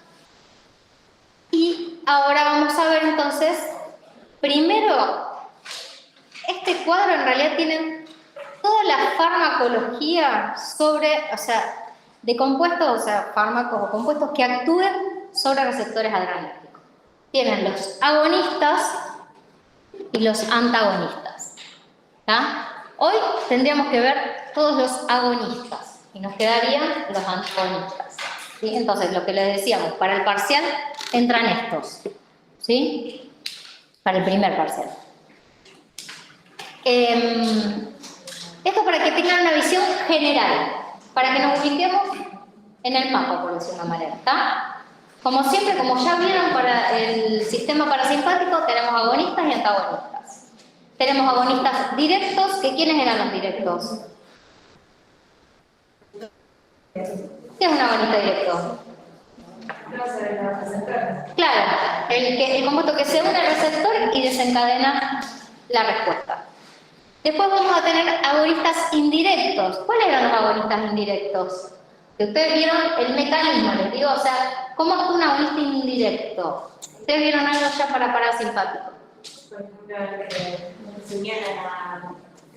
Y ahora vamos a ver entonces, primero, este cuadro en realidad tiene toda la farmacología sobre, o sea, de compuestos, o sea, fármacos o compuestos que actúen sobre receptores adrenérgicos. Tienen los agonistas y los antagonistas, ¿tá? Hoy tendríamos que ver todos los agonistas y nos quedarían los antagonistas, ¿sí? Entonces, lo que les decíamos, para el parcial entran estos, ¿sí? Para el primer parcial. Esto para que tengan una visión general, para que nos ubiquemos en el mapa, por decirlo de una manera, ¿está? Como siempre, como ya vieron, para el sistema parasimpático tenemos agonistas y antagonistas. Tenemos agonistas directos, que ¿quiénes eran los directos? ¿Qué es un agonista directo? Claro, el compuesto que se une al receptor y desencadena la respuesta. Después vamos a tener agonistas indirectos. ¿Cuáles eran los agonistas indirectos? Que ustedes vieron el mecanismo, les digo, o sea, ¿cómo actúa un agonista indirecto? ¿Ustedes vieron algo ya para parasimpático? Por ejemplo, que enseñan a la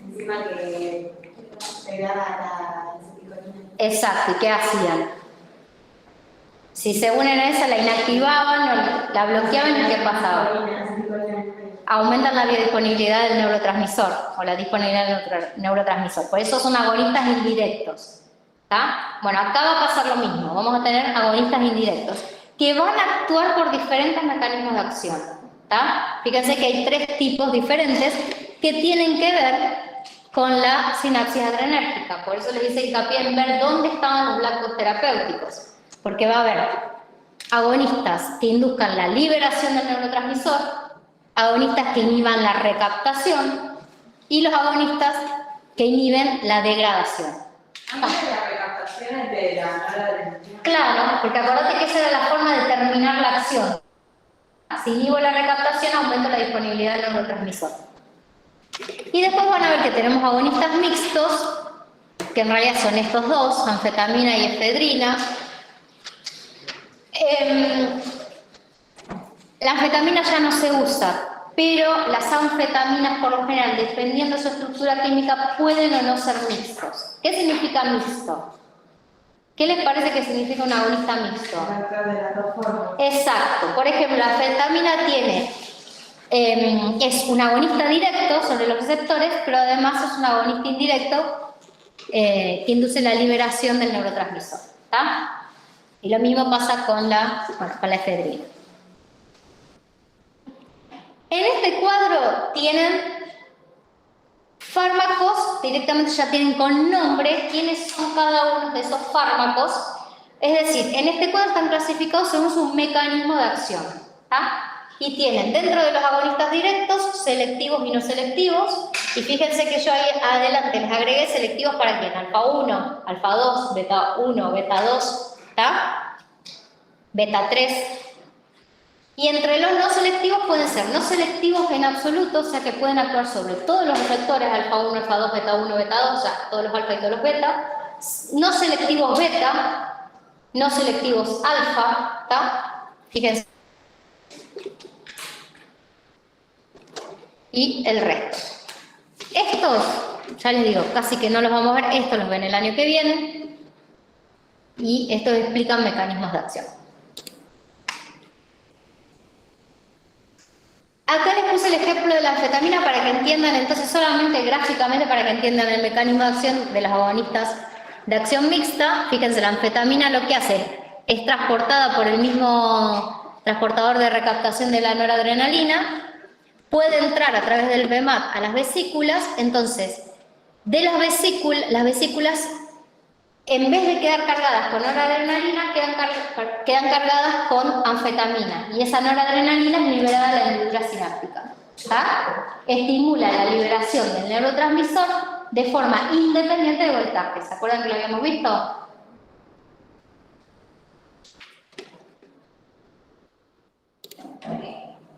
enzima que pegaba a la aceticolina. Exacto, ¿y qué hacían? Si se unen a esa, la inactivaban, la bloqueaban, ¿y qué pasaba? Aumentan la biodisponibilidad del neurotransmisor o la disponibilidad del neurotransmisor. Por eso son agonistas indirectos. ¿Tá? Bueno, acá va a pasar lo mismo. Vamos a tener agonistas indirectos que van a actuar por diferentes mecanismos de acción. ¿Tá? Fíjense que hay 3 tipos diferentes que tienen que ver con la sinapsis adrenérgica. Por eso les hice hincapié en ver dónde estaban los blancos terapéuticos. Porque va a haber agonistas que induzcan la liberación del neurotransmisor, agonistas que inhiban la recaptación y los agonistas que inhiben la degradación. Antes de la recaptación es de la noradrenalina. Claro, porque acordate que esa era la forma de terminar la acción. Si inhibo la recaptación, aumento la disponibilidad del neurotransmisor. Y después van a ver que tenemos agonistas mixtos, que en realidad son estos dos, anfetamina y efedrina. La anfetamina ya no se usa, pero las anfetaminas por lo general, dependiendo de su estructura química, pueden o no ser mixtos. ¿Qué significa mixto? ¿Qué les parece que significa un agonista mixto? Exacto. Por ejemplo, la anfetamina es un agonista directo sobre los receptores, pero además es un agonista indirecto que induce la liberación del neurotransmisor. ¿Tá? Y lo mismo pasa con la efedrina. En este cuadro tienen fármacos, directamente ya tienen con nombre quiénes son cada uno de esos fármacos. Es decir, en este cuadro están clasificados según su mecanismo de acción. ¿Tá? Y tienen dentro de los agonistas directos, selectivos y no selectivos. Y fíjense que yo ahí adelante les agregué selectivos para quién, alfa 1, alfa 2, beta 1, beta 2, ¿tá? Beta 3. Y entre los no selectivos pueden ser no selectivos en absoluto, o sea que pueden actuar sobre todos los receptores, alfa 1, alfa 2, beta 1, beta 2, o sea, todos los alfa y todos los beta. No selectivos beta, no selectivos alfa, ¿tá? Fíjense. Y el resto. Estos, ya les digo, casi que no los vamos a ver, estos los ven el año que viene. Y estos explican mecanismos de acción. Acá les puse el ejemplo de la anfetamina para que entiendan, entonces solamente gráficamente para que entiendan el mecanismo de acción de los agonistas de acción mixta. Fíjense, la anfetamina lo que hace es transportada por el mismo transportador de recaptación de la noradrenalina, puede entrar a través del VMAT a las vesículas, entonces de las vesículas, en vez de quedar cargadas con noradrenalina, quedan cargadas con anfetamina, y esa noradrenalina es liberada de la hendidura sináptica. ¿Está? Estimula la liberación del neurotransmisor de forma independiente de voltaje. ¿Se acuerdan que lo habíamos visto?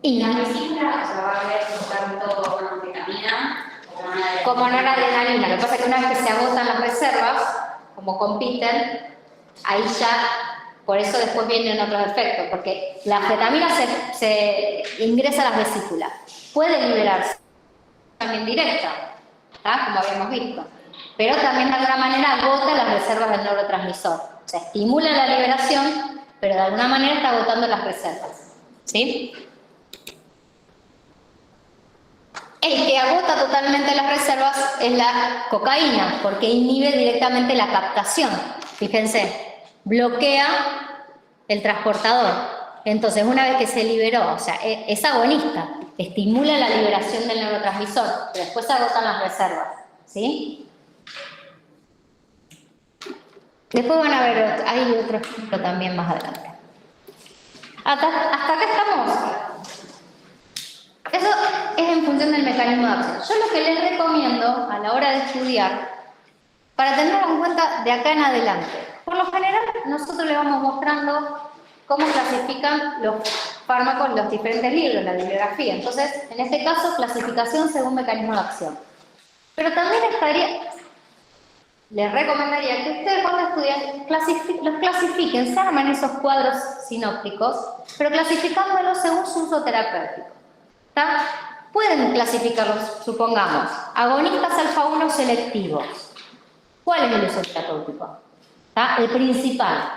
Y La vesícula se va a ver tanto con anfetamina como noradrenalina. Lo que pasa es que una vez que se agotan las reservas, como compiten, ahí ya, por eso después vienen otros efectos, porque la anfetamina se ingresa a las vesículas. Puede liberarse también directa, ¿tá? Como habíamos visto, pero también de alguna manera agota las reservas del neurotransmisor. O sea, estimula la liberación, pero de alguna manera está agotando las reservas. ¿Sí? El que agota totalmente las reservas es la cocaína, porque inhibe directamente la captación. Fíjense, bloquea el transportador. Entonces, una vez que se liberó, o sea, es agonista, estimula la liberación del neurotransmisor, pero después se agotan las reservas. ¿Sí? Después van a ver, hay otro ejemplo también más adelante. Hasta acá estamos. Eso es en función del mecanismo de acción. Yo lo que les recomiendo a la hora de estudiar, para tenerlo en cuenta de acá en adelante, por lo general nosotros le vamos mostrando cómo clasifican los fármacos los diferentes libros, la bibliografía. Entonces, en este caso, clasificación según mecanismo de acción. Pero también les recomendaría que ustedes cuando estudian los clasifiquen, se arman esos cuadros sinópticos, pero clasificándolos según su uso terapéutico. ¿Tá? Pueden clasificarlos, supongamos, agonistas alfa-1 selectivos. ¿Cuál es el uso terapéutico? ¿Tá? El principal.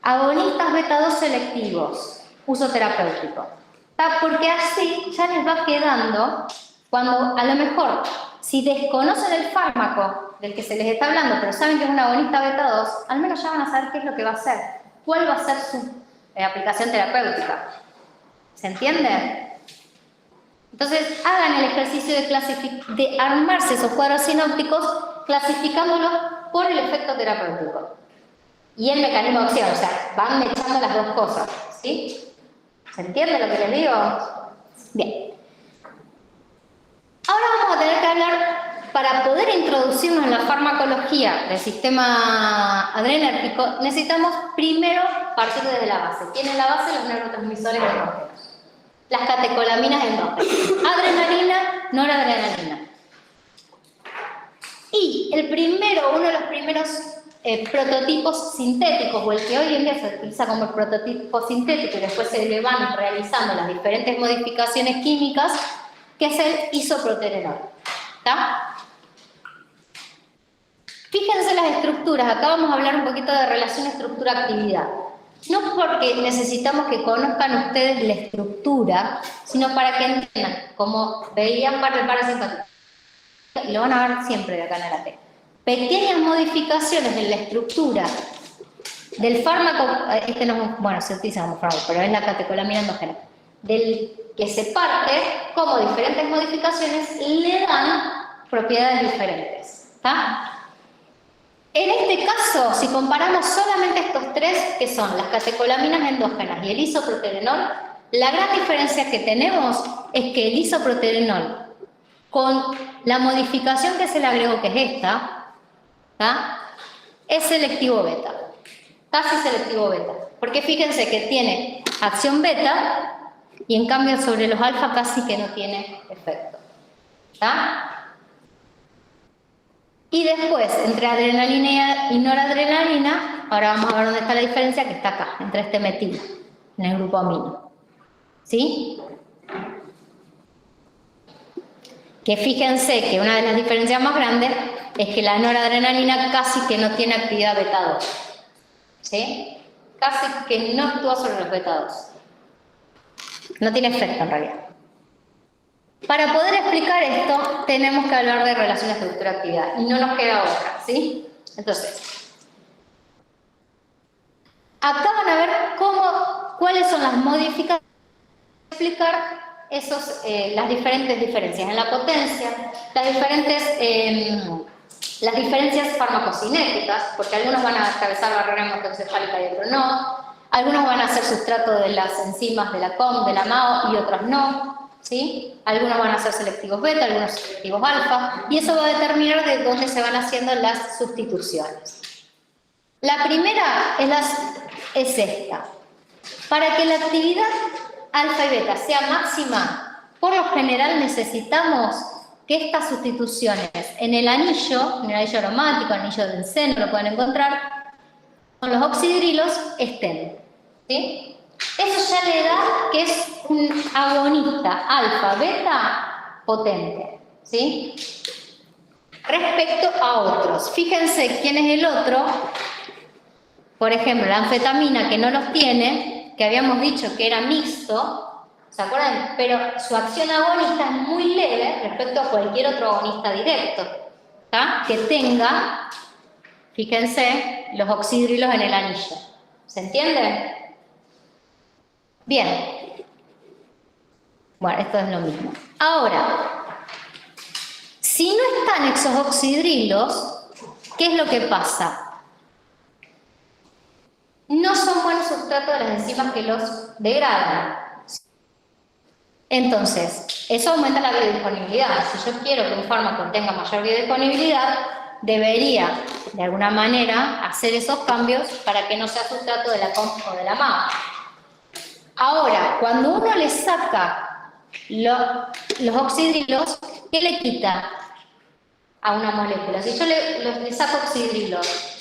Agonistas beta-2 selectivos, uso terapéutico. ¿Tá? Porque así ya les va quedando, cuando a lo mejor, si desconocen el fármaco del que se les está hablando, pero saben que es un agonista beta-2, al menos ya van a saber qué es lo que va a hacer, cuál va a ser su aplicación terapéutica. ¿Se entiende? Entonces, hagan el ejercicio de armarse esos cuadros sinópticos, clasificándolos por el efecto terapéutico y el mecanismo de acción, o sea, van echando las dos cosas, ¿sí? ¿Se entiende lo que les digo? Bien. Ahora vamos a tener que hablar, para poder introducirnos en la farmacología del sistema adrenérgico, necesitamos primero partir desde la base. ¿Quién es la base? Los neurotransmisores endógenos. Las catecolaminas endógenas. Adrenalina, noradrenalina. Y uno de los primeros prototipos sintéticos, o el que hoy en día se utiliza como el prototipo sintético y después se le van realizando las diferentes modificaciones químicas, que es el isoproterenol. ¿Está? Fíjense las estructuras, acá vamos a hablar un poquito de relación estructura-actividad. No porque necesitamos que conozcan ustedes la estructura, sino para que entiendan, como veían para el parasimpático, y lo van a ver siempre de acá en adelante, pequeñas modificaciones en la estructura del fármaco, bueno, se utiliza como fármaco, pero es la catecolamina endógena, del que se parte, como diferentes modificaciones le dan propiedades diferentes. ¿Está? En este caso, si comparamos solamente estos tres, que son las catecolaminas endógenas y el isoproterenol, la gran diferencia que tenemos es que el isoproterenol, con la modificación que se le agregó, que es esta, ¿tá? Es selectivo beta, casi selectivo beta, porque fíjense que tiene acción beta y en cambio sobre los alfa casi que no tiene efecto. ¿Tá? Y después, entre adrenalina y noradrenalina, ahora vamos a ver dónde está la diferencia, que está acá, entre este metil, en el grupo amino. ¿Sí? Que fíjense que una de las diferencias más grandes es que la noradrenalina casi que no tiene actividad beta-2. ¿Sí? Casi que no actúa sobre los beta-2. No tiene efecto en realidad. Para poder explicar esto, tenemos que hablar de relación estructura-actividad y no nos queda otra, ¿sí? Entonces, Acá van a ver cuáles son las modificaciones para explicar las diferentes diferencias en la potencia, las diferencias farmacocinéticas, porque algunos van a atravesar barrera hematoencefálica y otros no, algunos van a ser sustrato de las enzimas de la COM, de la MAO y otros no, ¿sí? Algunos van a ser selectivos beta, algunos selectivos alfa, y eso va a determinar de dónde se van haciendo las sustituciones. La primera es esta. Para que la actividad alfa y beta sea máxima, por lo general necesitamos que estas sustituciones en el anillo aromático, el anillo de benceno, lo pueden encontrar, con los oxidrilos estén. ¿Sí? Eso ya le da que es un agonista alfa-beta potente. ¿Sí? Respecto a otros, fíjense quién es el otro. Por ejemplo, la anfetamina, que no los tiene, que habíamos dicho que era mixto, ¿se acuerdan? Pero su acción agonista es muy leve respecto a cualquier otro agonista directo, ¿tá? Que tenga, fíjense, los oxidrilos en el anillo. ¿Se entiende? Bien. Bueno, esto es lo mismo. Ahora, si no están esos oxidrilos, ¿qué es lo que pasa? No son buenos sustratos de las enzimas que los degradan. Entonces, eso aumenta la biodisponibilidad. Si yo quiero que un fármaco tenga mayor biodisponibilidad, debería, de alguna manera, hacer esos cambios para que no sea sustrato de la COM o de la MAO. Ahora, cuando uno le saca los oxidrilos, ¿qué le quita a una molécula? Si yo le saco oxidrilos,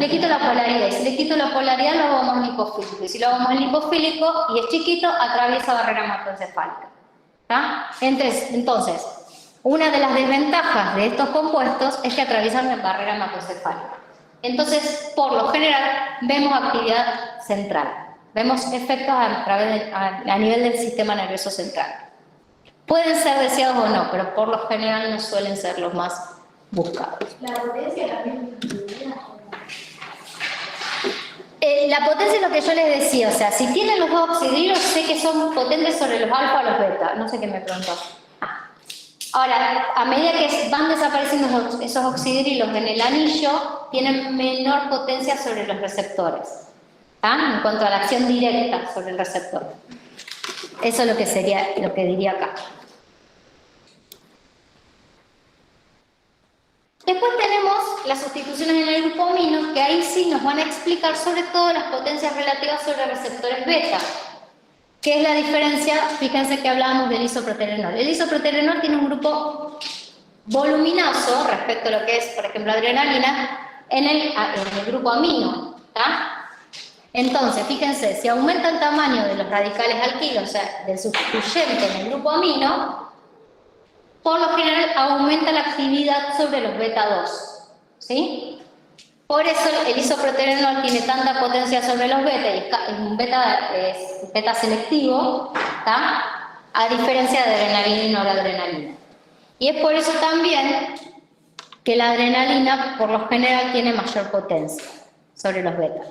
le quito la polaridad, y si le quito la polaridad lo hago más lipofílico, y si lo hago más lipofílico y es chiquito, atraviesa barrera hematoencefálica. Entonces, una de las desventajas de estos compuestos es que atraviesan la barrera hematoencefálica. Entonces, por lo general, vemos actividad central, vemos efectos a nivel del sistema nervioso central. Pueden ser deseados o no, pero por lo general no suelen ser los más buscados. La potencia también. La potencia es lo que yo les decía, o sea, si tienen los dos oxidrilos, sé que son potentes sobre los alfa o los beta, no sé qué me preguntó. Ahora, a medida que van desapareciendo esos oxidrilos en el anillo, tienen menor potencia sobre los receptores, en cuanto a la acción directa sobre el receptor. Eso es lo que diría acá. Después tenemos las sustituciones en el grupo amino, que ahí sí nos van a explicar sobre todo las potencias relativas sobre receptores beta. ¿Qué es la diferencia? Fíjense que hablábamos del isoproterenol. El isoproterenol tiene un grupo voluminoso respecto a lo que es, por ejemplo, adrenalina, en el grupo amino. Entonces, fíjense, si aumenta el tamaño de los radicales alquilos, o sea, del sustituyente en el grupo amino, por lo general aumenta la actividad sobre los beta 2, ¿sí? Por eso el isoproterenol tiene tanta potencia sobre los beta, y es un beta selectivo, a diferencia de adrenalina y noradrenalina. Y es por eso también que la adrenalina, por lo general, tiene mayor potencia sobre los beta.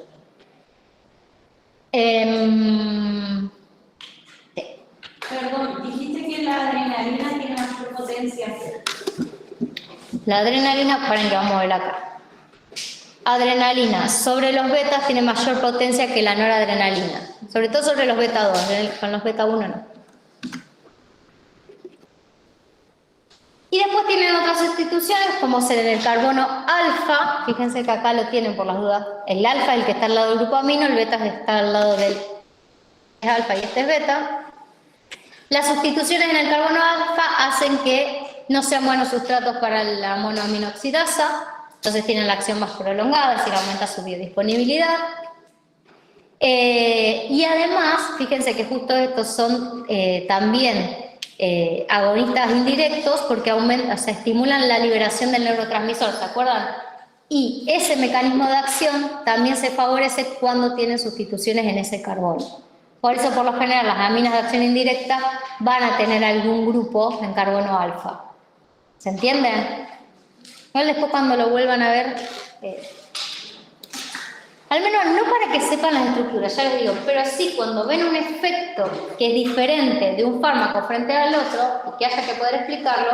Perdón, dijiste que la adrenalina tiene mayor potencia. La adrenalina, paren que vamos a ver acá. Adrenalina sobre los betas tiene mayor potencia que la noradrenalina. Sobre todo sobre los beta 2, con los beta 1 no. Y después tienen otras sustituciones, como ser en el carbono alfa. Fíjense que acá lo tienen por las dudas. El alfa es el que está al lado del grupo amino, el beta está al lado del alfa y este es beta. Las sustituciones en el carbono alfa hacen que no sean buenos sustratos para la monoaminoxidasa, entonces tienen la acción más prolongada, es decir, aumenta su biodisponibilidad. Y además, fíjense que justo estos son también agonistas indirectos porque estimulan la liberación del neurotransmisor, ¿se acuerdan? Y ese mecanismo de acción también se favorece cuando tienen sustituciones en ese carbono. Por eso, por lo general, las aminas de acción indirecta van a tener algún grupo en carbono alfa. ¿Se entienden? Igual después cuando lo vuelvan a ver, Al menos no para que sepan las estructuras, ya les digo, pero sí cuando ven un efecto que es diferente de un fármaco frente al otro y que haya que poder explicarlo,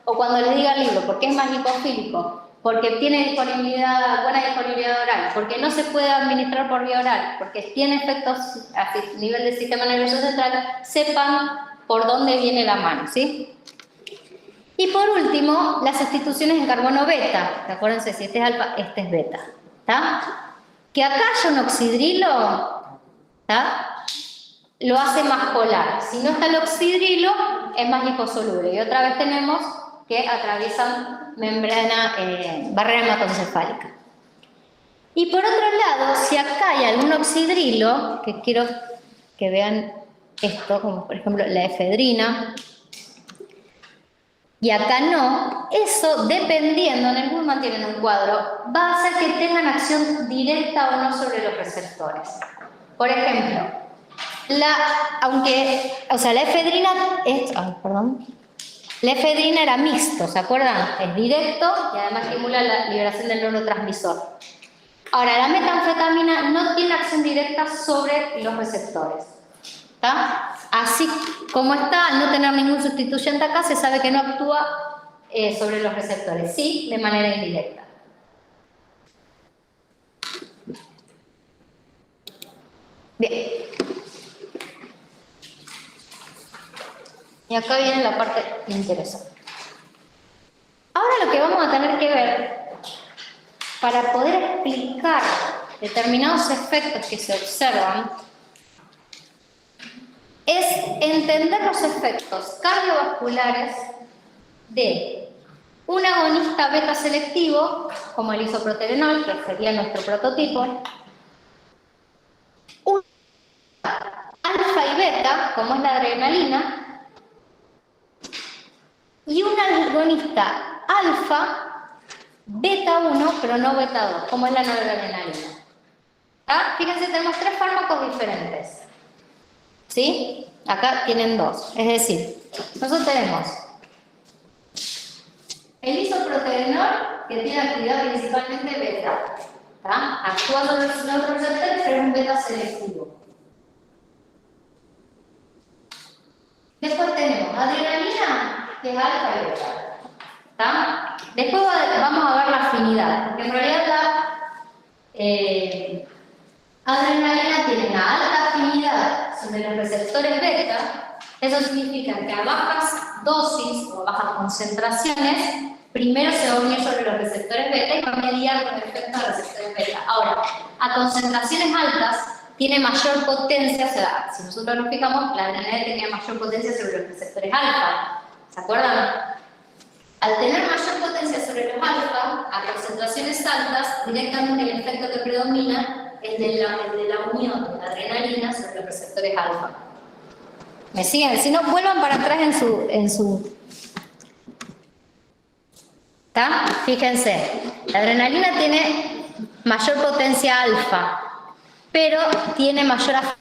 o cuando les diga el libro, porque es más lipofílico, porque tiene disponibilidad, buena disponibilidad oral, porque no se puede administrar por vía oral, porque tiene efectos a nivel del sistema nervioso central, sepan por dónde viene la mano, ¿sí? Y por último, las sustituciones en carbono beta. Acuérdense, si este es alfa, este es beta. ¿Está? Que acá haya un oxidrilo, ¿está? Lo hace más polar. Si no está el oxidrilo, es más liposoluble. Y otra vez tenemos que atraviesan membrana, barrera hematoencefálica. Y por otro lado, si acá hay algún oxidrilo, que quiero que vean esto, como por ejemplo la efedrina, y acá no, eso dependiendo, en el Bullman tienen un cuadro, va a hacer que tengan acción directa o no sobre los receptores. Por ejemplo, la efedrina es, la efedrina era mixto, ¿se acuerdan? Es directo y además estimula la liberación del neurotransmisor. Ahora, la metanfetamina no tiene acción directa sobre los receptores. ¿Está? Así como está, al no tener ningún sustituyente acá, se sabe que no actúa sobre los receptores, sí, de manera indirecta. Bien. Y acá viene la parte interesante. Ahora lo que vamos a tener que ver, para poder explicar determinados efectos que se observan, es entender los efectos cardiovasculares de un agonista beta selectivo, como el isoproterenol, que sería nuestro prototipo, un alfa y beta, como es la adrenalina, y un agonista alfa, beta 1, pero no beta 2, como es la noradrenalina. ¿Ah? Fíjense, tenemos 3 fármacos diferentes. ¿Sí? Acá tienen 2. Es decir, nosotros tenemos el isoproterenol, que tiene actividad principalmente beta. ¿Tá? Actúa sobre los neuroreceptores, pero es un beta selectivo. Después tenemos adrenalina, que es alfa y beta. ¿Tá? Después vamos a ver la afinidad, porque en realidad la adrenalina tiene una alta afinidad sobre los receptores beta. Eso significa que a bajas dosis o a bajas concentraciones, primero se va a unir sobre los receptores beta y va a mediar con el efecto de los receptores beta. Ahora, a concentraciones altas tiene mayor potencia, o sea, si nosotros nos fijamos, la adrenalina tenía mayor potencia sobre los receptores alfa. ¿Se acuerdan? Al tener mayor potencia sobre los alfa, a concentraciones altas, directamente el efecto que predomina es el de la unión de la adrenalina sobre los receptores alfa. ¿Me siguen? Si no, vuelvan para atrás en su... ¿Está? Fíjense, la adrenalina tiene mayor potencia alfa, pero tiene mayor afinidad.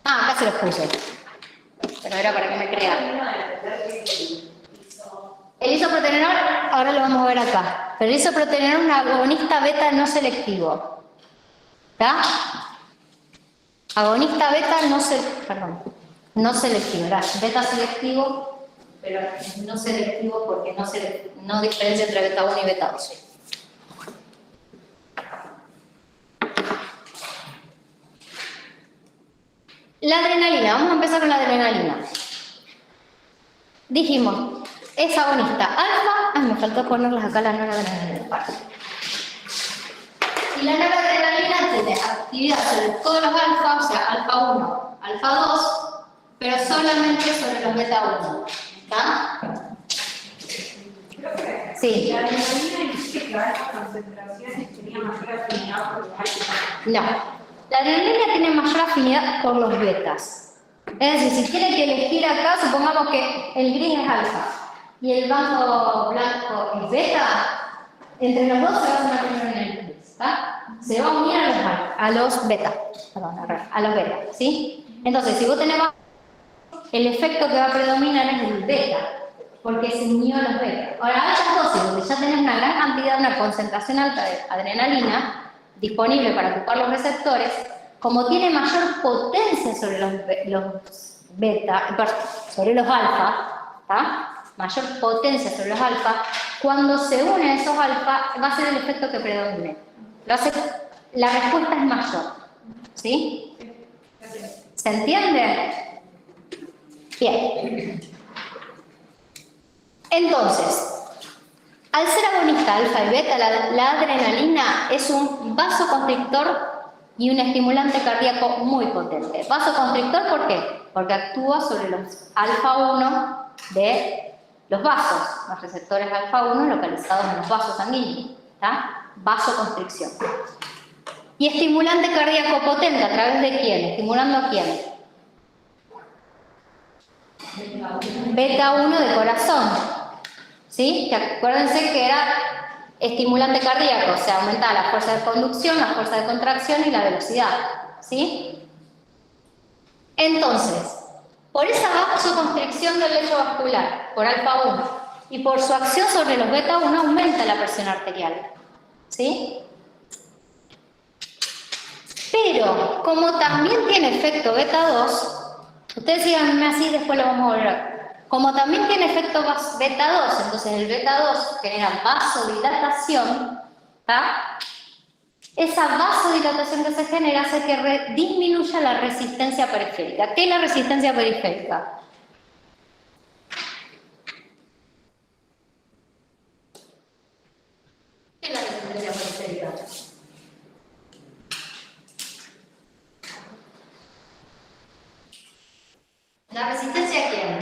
Ah, acá se los puse. Pero era para que me crean. El isoproterenol, ahora lo vamos a ver acá. Pero el isoproterenol es un agonista beta no selectivo. ¿Está? Agonista beta no selectivo. Era beta selectivo, pero no selectivo porque no diferencia entre beta 1 y beta 2. La adrenalina, vamos a empezar con la adrenalina. Dijimos, es agonista alfa, me faltó ponerlas acá la noradrenalina. Y la noradrenalina tiene actividad sobre todos los alfa, o sea, alfa 1, alfa 2, pero solamente sobre los beta 1. ¿Está? Sí. La adrenalina dice que a altas concentraciones tenía mayor afinidad por los alfa. No. La adrenalina tiene mayor afinidad por los betas. Es decir, si tienen que elegir acá, supongamos que el gris es alfa y el banco blanco es beta, entre los dos se va a hacer una en el gris, ¿está? Se va a unir a los beta, a los beta, ¿sí? Entonces, si vos tenés el efecto que va a predominar es el beta, porque se unió a los beta. Ahora, altas dosis, donde ya tenés una gran cantidad, una concentración alta de adrenalina disponible para ocupar los receptores, como tiene mayor potencia sobre los beta, sobre los alfa, ¿tá? Mayor potencia sobre los alfa, cuando se unen esos alfa va a ser el efecto que predomine. La respuesta es mayor. ¿Sí? ¿Se entiende? Bien. Entonces, al ser agonista alfa y beta, la adrenalina es un vasoconstrictor y un estimulante cardíaco muy potente. Vasoconstrictor, ¿por qué? Porque actúa sobre los alfa 1 de los vasos, los receptores alfa 1 localizados en los vasos sanguíneos. ¿Tá? Vasoconstricción. Y estimulante cardíaco potente, ¿a través de quién? ¿Estimulando a quién? Beta 1 de corazón. ¿Sí? Que acuérdense que era estimulante cardíaco, o sea, aumentaba la fuerza de conducción, la fuerza de contracción y la velocidad. ¿Sí? Entonces, por esa vasoconstricción del lecho vascular, por alfa 1, y por su acción sobre los beta 1, aumenta la presión arterial. ¿Sí? Pero, como también tiene efecto beta 2, ustedes síganme así, después lo vamos a volver. Como también tiene efecto beta 2, entonces el beta 2 genera vasodilatación, ¿tá? Esa vasodilatación que se genera hace que disminuya la resistencia periférica. ¿Qué es la resistencia periférica? ¿Qué es la resistencia periférica? ¿La resistencia a quién?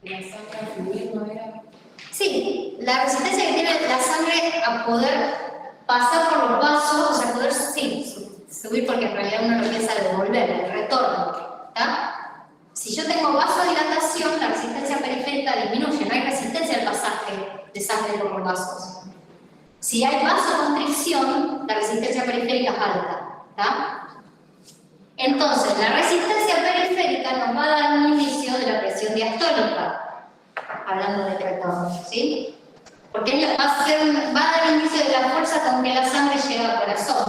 La sangre fluir no era. Sí, la resistencia que tiene la sangre a poder pasar por los vasos, o sea, poder subir, porque en realidad uno lo piensa devolver, el retorno. ¿Tá? Si yo tengo vasodilatación, la resistencia periférica disminuye, no hay resistencia al pasaje de sangre por los vasos. Si hay vasoconstricción, la resistencia periférica es alta. ¿Tá? Entonces, la resistencia periférica nos va a dar un inicio de la presión diastólica, hablando de retorno, ¿sí? Porque va a dar inicio de la fuerza con que la sangre llega al corazón.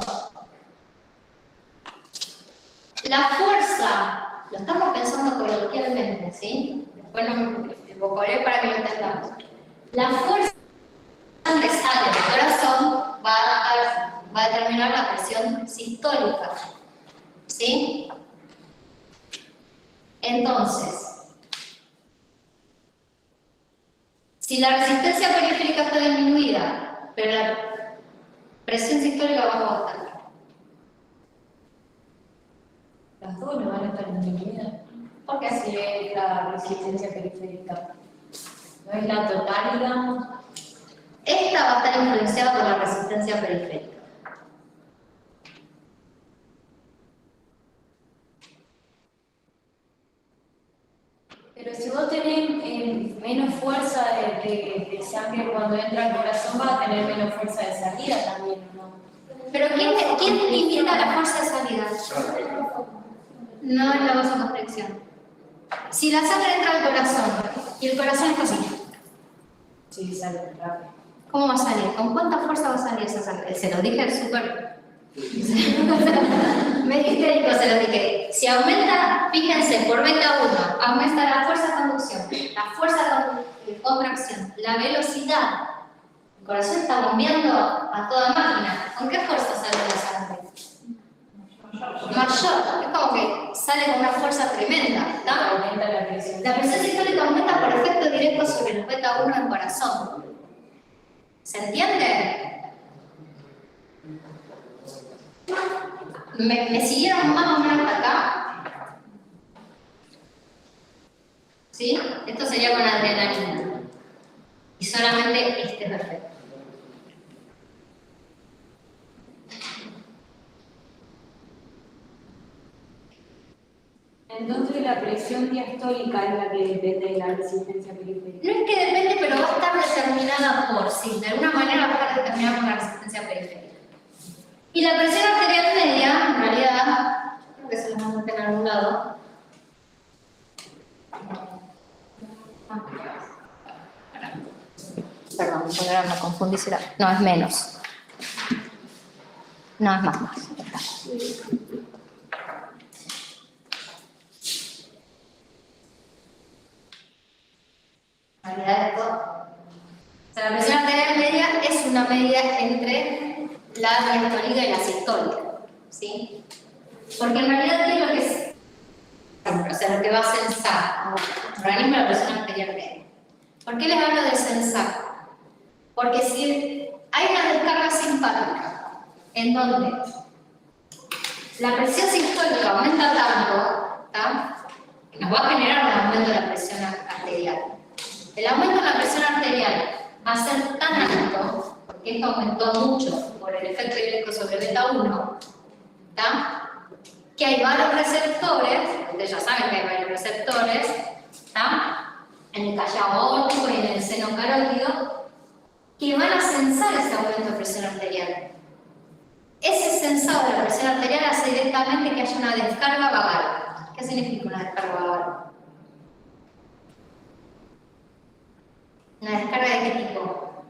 La fuerza, lo estamos pensando coloquialmente, ¿sí? Después lo evocaré para que lo entendamos. La fuerza que sale del corazón va a determinar la presión sistólica. ¿Sí? Entonces, si la resistencia periférica está disminuida, pero la presión sistólica va a estar. Las dos no van a estar disminuidas. ¿Por qué así la resistencia periférica? ¿No es la total, digamos? Esta va a estar influenciada por la resistencia periférica. Pero si vos tenés menos fuerza de sangre cuando entra al corazón, vas a tener menos fuerza de salida también, ¿no? Pero ¿quién limita la fuerza de salida? No es la vasoconstricción. Si la sangre entra al corazón y el corazón está así, Sí, sale rápido. ¿cómo va a salir? ¿Con cuánta fuerza va a salir esa sangre? Se lo dije súper... medio histérico se lo dije. Si aumenta, fíjense, por beta 1, aumenta la fuerza de conducción, la fuerza de contracción, la velocidad. El corazón está bombeando a toda máquina. ¿Con qué fuerza sale la sangre? Mayor. Es como que sale con una fuerza tremenda. ¿Está? Aumenta la presión. La presión sistólica aumenta por efecto directo sobre los beta 1 del corazón. ¿Se entiende? ¿Me siguieron más o menos hasta acá? ¿Sí? Esto sería con adrenalina. Y solamente este es perfecto. Entonces la presión diastólica es la que depende de la resistencia periférica. No es que depende, pero va a estar determinada por, sí, de alguna manera va a estar determinada por la resistencia periférica. Y la presión arterial media, en realidad, creo que se los vamos a meter en algún lado. para no confundirse. No, es menos. No, es más. En realidad esto, o sea, la presión arterial media es una media entre la diastólica y la sistólica, ¿sí? Porque en realidad, ¿qué es lo que es? O sea, lo que va a censar el organismo de la presión arterial media. ¿Por qué les hablo de censar? Porque si hay una descarga simpática en donde la presión sistólica aumenta tanto, ¿tá? Que nos va a generar un aumento de la presión arterial. El aumento de la presión arterial va a ser tan alto, porque esto aumentó mucho por el efecto directo sobre beta 1, ¿tá? Que hay varios receptores, ustedes ya saben que hay varios receptores, ¿tá? En el callado óptico y en el seno carótido, que van a censar ese aumento de presión arterial. Ese censado de la presión arterial hace directamente que haya una descarga vagal. ¿Qué significa una descarga vagal? ¿Una descarga de qué tipo?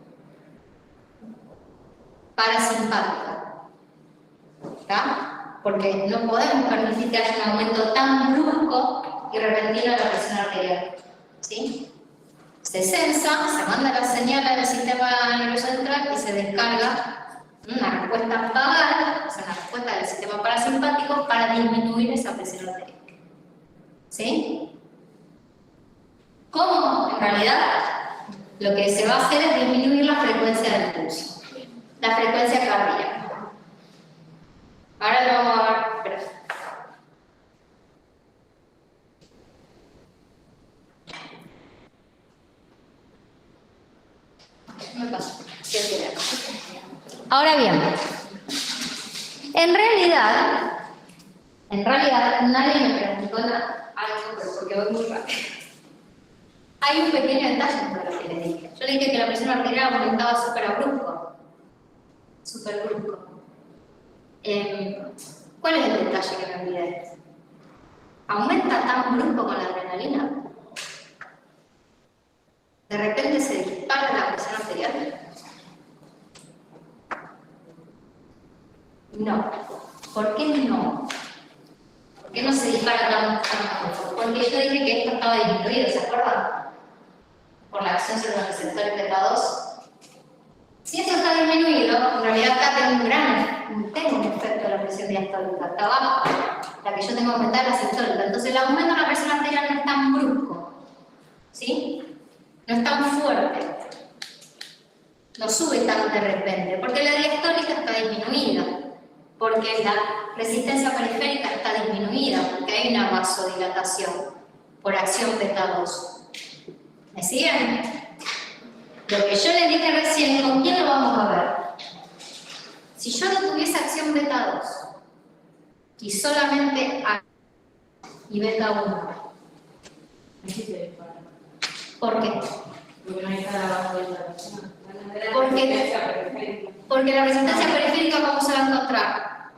Parasimpática. ¿Está? Porque no podemos permitir que haya un aumento tan brusco y repentino de la presión arterial. ¿Sí? Se censa, se manda la señal al sistema nervioso central y se descarga una respuesta vagal, o sea, una respuesta del sistema parasimpático para disminuir esa presión arterial. ¿Sí? ¿Cómo? En realidad, lo que se va a hacer es disminuir la frecuencia del pulso, la frecuencia cardíaca. Ahora lo vamos a ver. Espera. Me paso. Ahora bien, en realidad nadie me preguntó algo, pero porque voy muy rápido. Hay un pequeño detalle entre lo que le dije. Yo le dije que la presión arterial aumentaba súper brusco. Súper brusco. ¿Cuál es el detalle que me olvidé? ¿Aumenta tan brusco con la adrenalina? ¿De repente se dispara la presión arterial? No. ¿Por qué no? ¿Por qué no se dispara tan brusco? Porque yo dije que esto estaba disminuido, ¿se acuerdan? Por la acción sobre los receptores beta 2. Si eso está disminuido, en realidad acá tengo un efecto de la presión diastólica, está abajo, la que yo tengo que aumentar la sistólica. Entonces el aumento de la presión arterial no es tan brusco, ¿sí? No es tan fuerte, no sube tan de repente, porque la diastólica está disminuida, porque la resistencia periférica está disminuida, porque hay una vasodilatación por acción beta 2. ¿Me siguen? Lo que yo les dije recién, ¿con quién lo vamos a ver? Si yo no tuviese acción beta 2 y solamente A y beta 1, ¿por qué? Porque no hay nada abajo de la presión. Porque la resistencia periférica, ¿cómo se va a encontrar?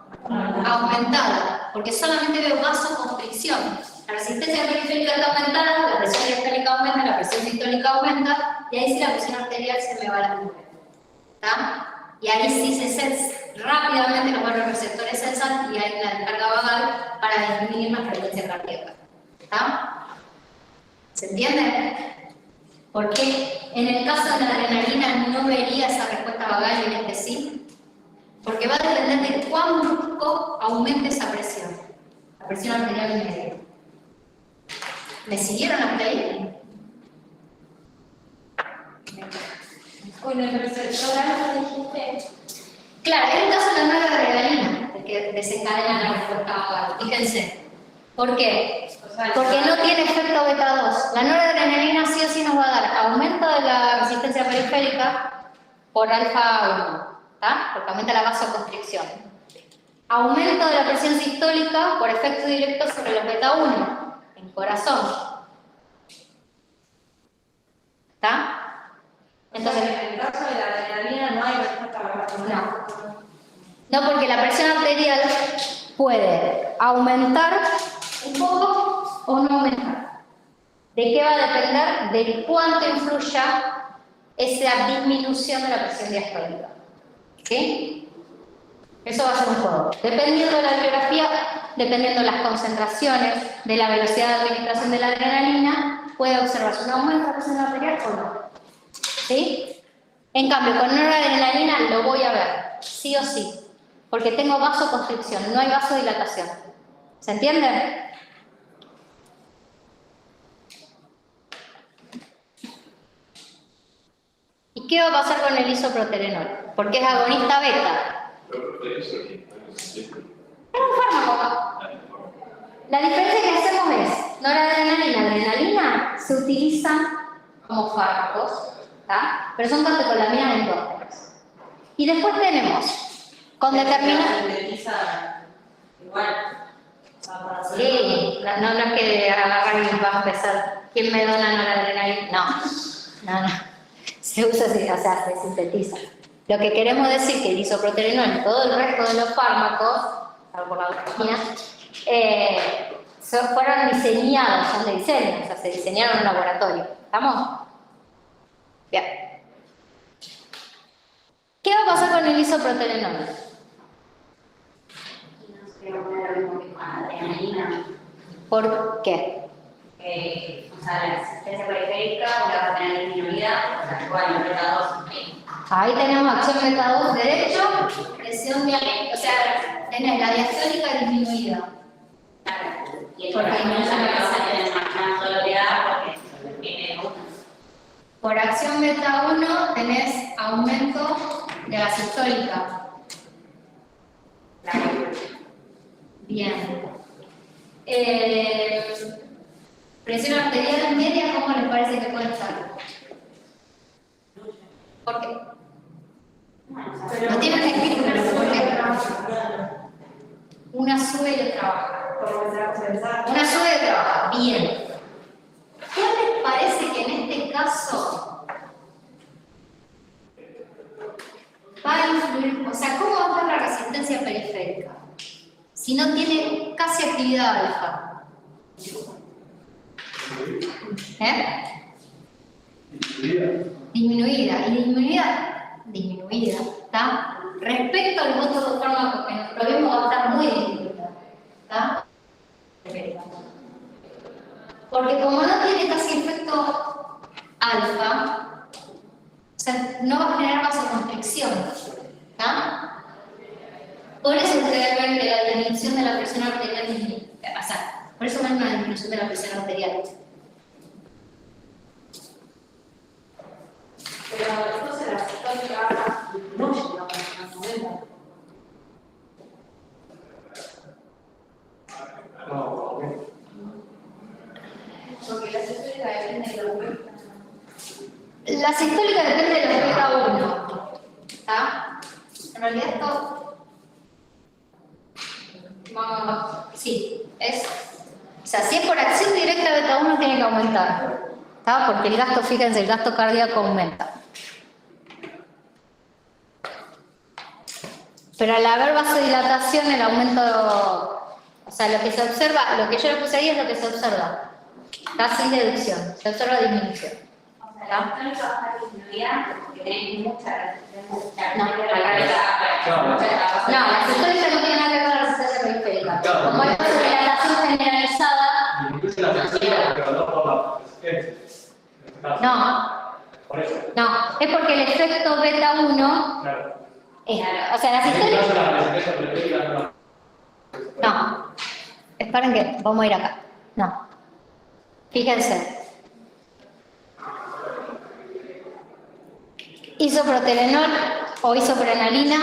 Aumentada, porque solamente veo vasoconstricción. La resistencia periférica está aumentada, la presión diastólica aumenta, la presión sistólica aumenta, y ahí sí la presión arterial se me va a la nube. ¿Está? Y ahí sí se rápidamente los buenos receptores sensan y hay una descarga vagal para disminuir la frecuencia cardíaca. ¿Está? ¿Se entiende? Porque en el caso de la adrenalina no vería esa respuesta vagal y en este sí. Porque va a depender de cuán brusco aumente esa presión. La presión arterial media. ¿Me siguieron hasta ahí? Con el receptor alfa dijiste. Claro, es el caso de la noradrenalina, el que desencadena la respuesta vagal. Fíjense. ¿Por qué? Porque no tiene efecto beta 2. La noradrenalina sí o sí nos va a dar aumento de la resistencia periférica por alfa 1, ¿tá? Porque aumenta la vasoconstricción. Aumento de la presión sistólica por efecto directo sobre los beta 1, en corazón. ¿Está? Entonces, en el caso de la adrenalina no hay respuesta vagal. No, porque la presión arterial puede aumentar un poco o no aumentar. ¿De qué va a depender? De cuánto influya esa disminución de la presión diastólica. ¿Sí? Eso va a ser un juego. Dependiendo de la bibliografía, dependiendo de las concentraciones, de la velocidad de administración de la adrenalina, puede observarse un aumento de la presión arterial o no. ¿Sí? En cambio, con noradrenalina lo voy a ver, sí o sí, porque tengo vasoconstricción, no hay vasodilatación. ¿Se entiende? ¿Y qué va a pasar con el isoproterenol? Porque es agonista beta. Es un fármaco. La diferencia que hacemos es, noradrenalina y adrenalina se utilizan como fármacos, ¿tá? Pero son catecolaminas endógenas. Y después tenemos, con determinadas... Sintetiza igual. Sí, no es que agarrar y va a empezar, ¿quién me dona noradrenalina? No. Se usa así, o sea, se sintetiza. Lo que queremos decir que el isoproterenol y todo el resto de los fármacos, salvo por la dopamina, fueron diseñados, son de diseño, o sea, se diseñaron en un laboratorio. ¿Estamos? Bien. ¿Qué va a pasar con el isoproterenol? No sé, no es lo mismo que con la adrenalina. ¿Por qué? O sea, la asistencia periférica la va a tener disminuida, o sea, igual en beta 2. Ahí tenemos acción beta 2 derecho, presión diastólica, o sea, tenés la diastólica disminuida. Claro. Y el corazón también va a tener más soledad porque se tiene uno. Por acción beta 1 tenés aumento de la sistólica. Bien. Presión arterial media, ¿cómo les parece que puede estar? ¿Por qué? No tienen escrito, pero ¿por qué? Una sube y otra baja. Una sube y otra baja. Bien. ¿Qué les parece que en este caso va a influir? O sea, ¿cómo va a estar la resistencia periférica? Si no tiene casi actividad alfa. Disminuida. Disminuida, ¿está? Respecto al otro fármaco que nosotros vimos, va a estar muy disminuida, ¿está? Porque como no tiene casi efecto alfa, o sea, no va a generar vasoconstricción, ¿está? Por eso ustedes ven que la disminución de la presión arterial disminuye. O sea, por eso ven una disminución de la presión arterial. Pero entonces la sistólica disminuye la presión arterial. Porque la sistólica depende de la vuelta. La sistólica depende de la beta 1, ¿está? En realidad esto... Sí, es... O sea, si es por acción directa beta 1 tiene que aumentar, ¿está? Porque el gasto, fíjense, el gasto cardíaco aumenta. Pero al haber vasodilatación, el aumento... O sea, lo que se observa, lo que yo le puse ahí es lo que se observa. Está sin deducción, se observa disminución. O sea, la sistólica va a estar disminuida porque tenés mucha resistencia. No, la sistólica no tiene nada que ver con la resistencia periférica. Claro. Como hay vasodilatación generalizada... Disminuye la presión, pero no por la resistencia. No, es porque el efecto beta 1 Claro. es... O sea, la sistólica... No. Esperen que vamos a ir acá. No. Fíjense. Isoproterenol o isoprenalina,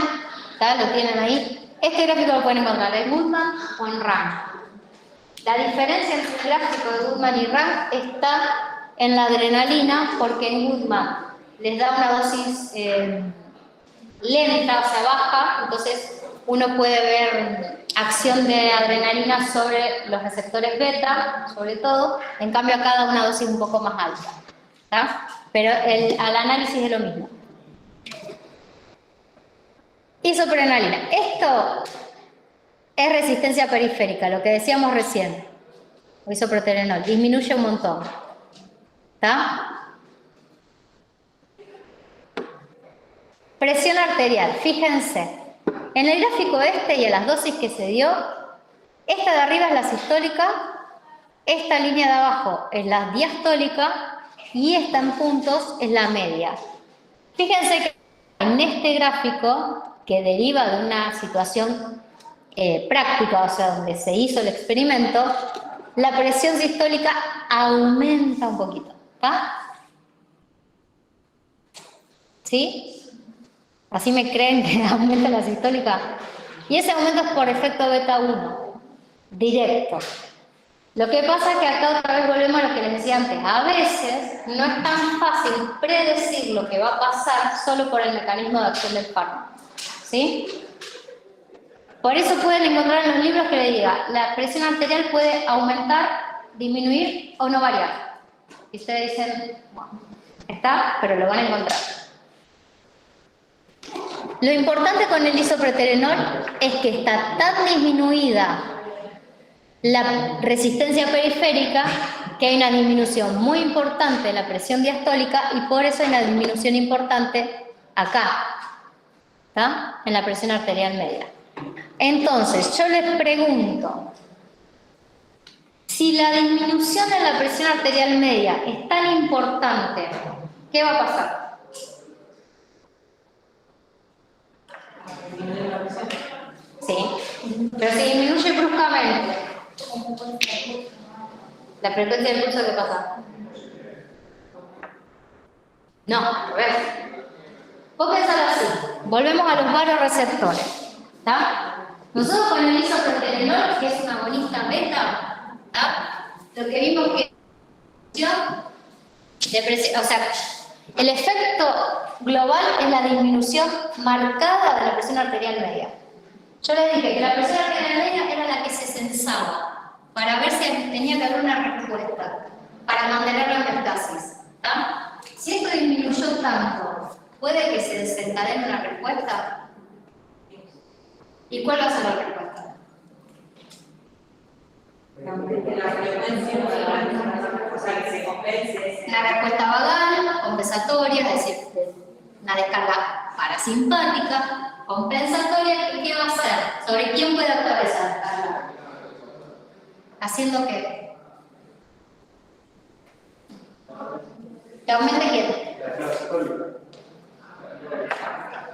¿tá? Lo tienen ahí. Este gráfico lo pueden encontrar en Goodman o en Rank. La diferencia entre el gráfico de Goodman y Rank está en la adrenalina, porque en Goodman les da una dosis lenta, o sea, baja, entonces uno puede ver acción de adrenalina sobre los receptores beta, sobre todo, en cambio acá da una dosis un poco más alta, ¿tá? Pero al análisis es lo mismo. Isoprenalina. Esto es resistencia periférica, lo que decíamos recién. O isoproterenol, disminuye un montón. ¿Está? Presión arterial, fíjense. En el gráfico este y a las dosis que se dio, esta de arriba es la sistólica, esta línea de abajo es la diastólica y esta en puntos es la media. Fíjense que en este gráfico, que deriva de una situación práctica, o sea, donde se hizo el experimento, la presión sistólica aumenta un poquito, ¿está? ¿Sí? ¿Así me creen que aumenta la sistólica? Y ese aumento es por efecto beta 1, directo. Lo que pasa es que acá otra vez volvemos a lo que les decía antes. A veces no es tan fácil predecir lo que va a pasar solo por el mecanismo de acción del fármaco. ¿Sí? Por eso pueden encontrar en los libros que le diga, la presión arterial puede aumentar, disminuir o no variar. Y ustedes dicen, bueno, está, pero lo van a encontrar. Lo importante con el isopreterenol es que está tan disminuida la resistencia periférica que hay una disminución muy importante de la presión diastólica y por eso hay una disminución importante acá, ¿está? En la presión arterial media. Entonces, yo les pregunto, si la disminución de la presión arterial media es tan importante, ¿qué va a pasar? Sí, pero si disminuye bruscamente, ¿la frecuencia del pulso qué pasa? No, a ver. Vos pensalo así, volvemos a los varoreceptores, ¿está? Nosotros con el isopreterenol, que es un agonista beta, ¿está? Lo que vimos que o sea, el efecto global es la disminución marcada de la presión arterial media. Yo les dije que la presión arterial media era la que se censaba para ver si tenía que haber una respuesta, para mantener la homeostasis, ¿está? Si esto disminuyó tanto, ¿puede que se desencadene una respuesta? ¿Y cuál va a ser la respuesta? La frecuencia, o sea, que se compense. La respuesta vagal, compensatoria, es decir, una descarga parasimpática, compensatoria, ¿qué va a hacer? ¿Sobre quién puede actuar esa descarga? ¿Haciendo qué? ¿Que aumente quién?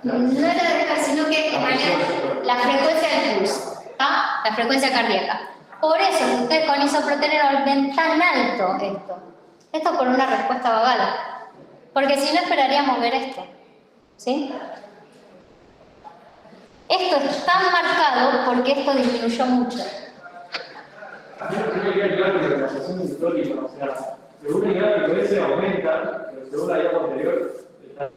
No era descarga, sino que en realidad la frecuencia del pulso, ¿está? La frecuencia cardíaca. Por eso ustedes con isopreterenol ven tan alto esto. Esto por una respuesta vagal. Porque si no esperaríamos ver esto. ¿Sí? Esto es tan marcado porque esto disminuyó mucho. Yo quería aclarar que la relación histórica, o sea, según el gráfico ese aumenta, pero según la diapo anterior está.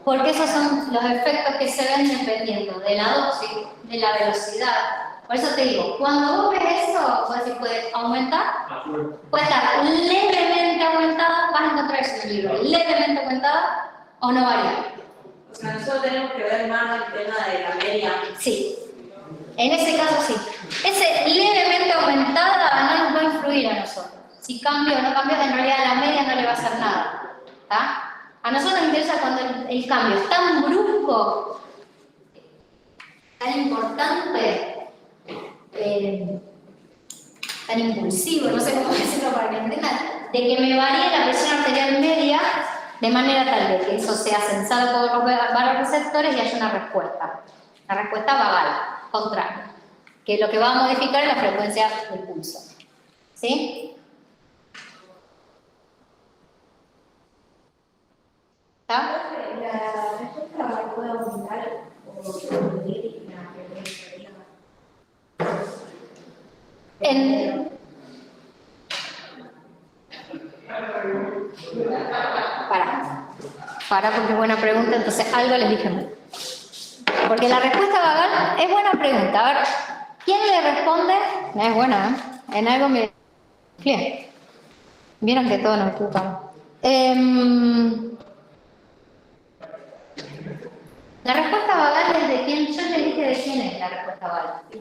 Porque esos son los efectos que se ven dependiendo de la dosis, de la velocidad. Por eso te digo, cuando vos ves eso, vos decís, puede aumentar, puede estar levemente aumentada, vas a encontrar eso en el libro, levemente aumentada o no varía. O sea, nosotros tenemos que ver más el tema de la media. Sí, en ese caso sí. Ese levemente aumentada no nos va a influir a nosotros. Si cambia o no cambia, en realidad a la media no le va a hacer nada. ¿Tá? A nosotros nos interesa cuando el cambio es tan brusco, tan importante, tan impulsivo, no sé cómo decirlo para que entiendan, de que me varíe la presión arterial media de manera tal de que eso sea censado por los varoreceptores y haya una respuesta vagal, contraria, que lo que va a modificar es la frecuencia del pulso. ¿Sí? ¿Está? La respuesta puede aumentar o disminuir la frecuencia. Para porque es buena pregunta, entonces algo les dije mal. Porque la respuesta vagal es buena pregunta. A ver, ¿quién le responde? Es buena, ¿eh? En algo me... Bien. Vieron que todos nos equivocamos. La respuesta vagal es de quién. Yo les dije de quién es la respuesta vagal. El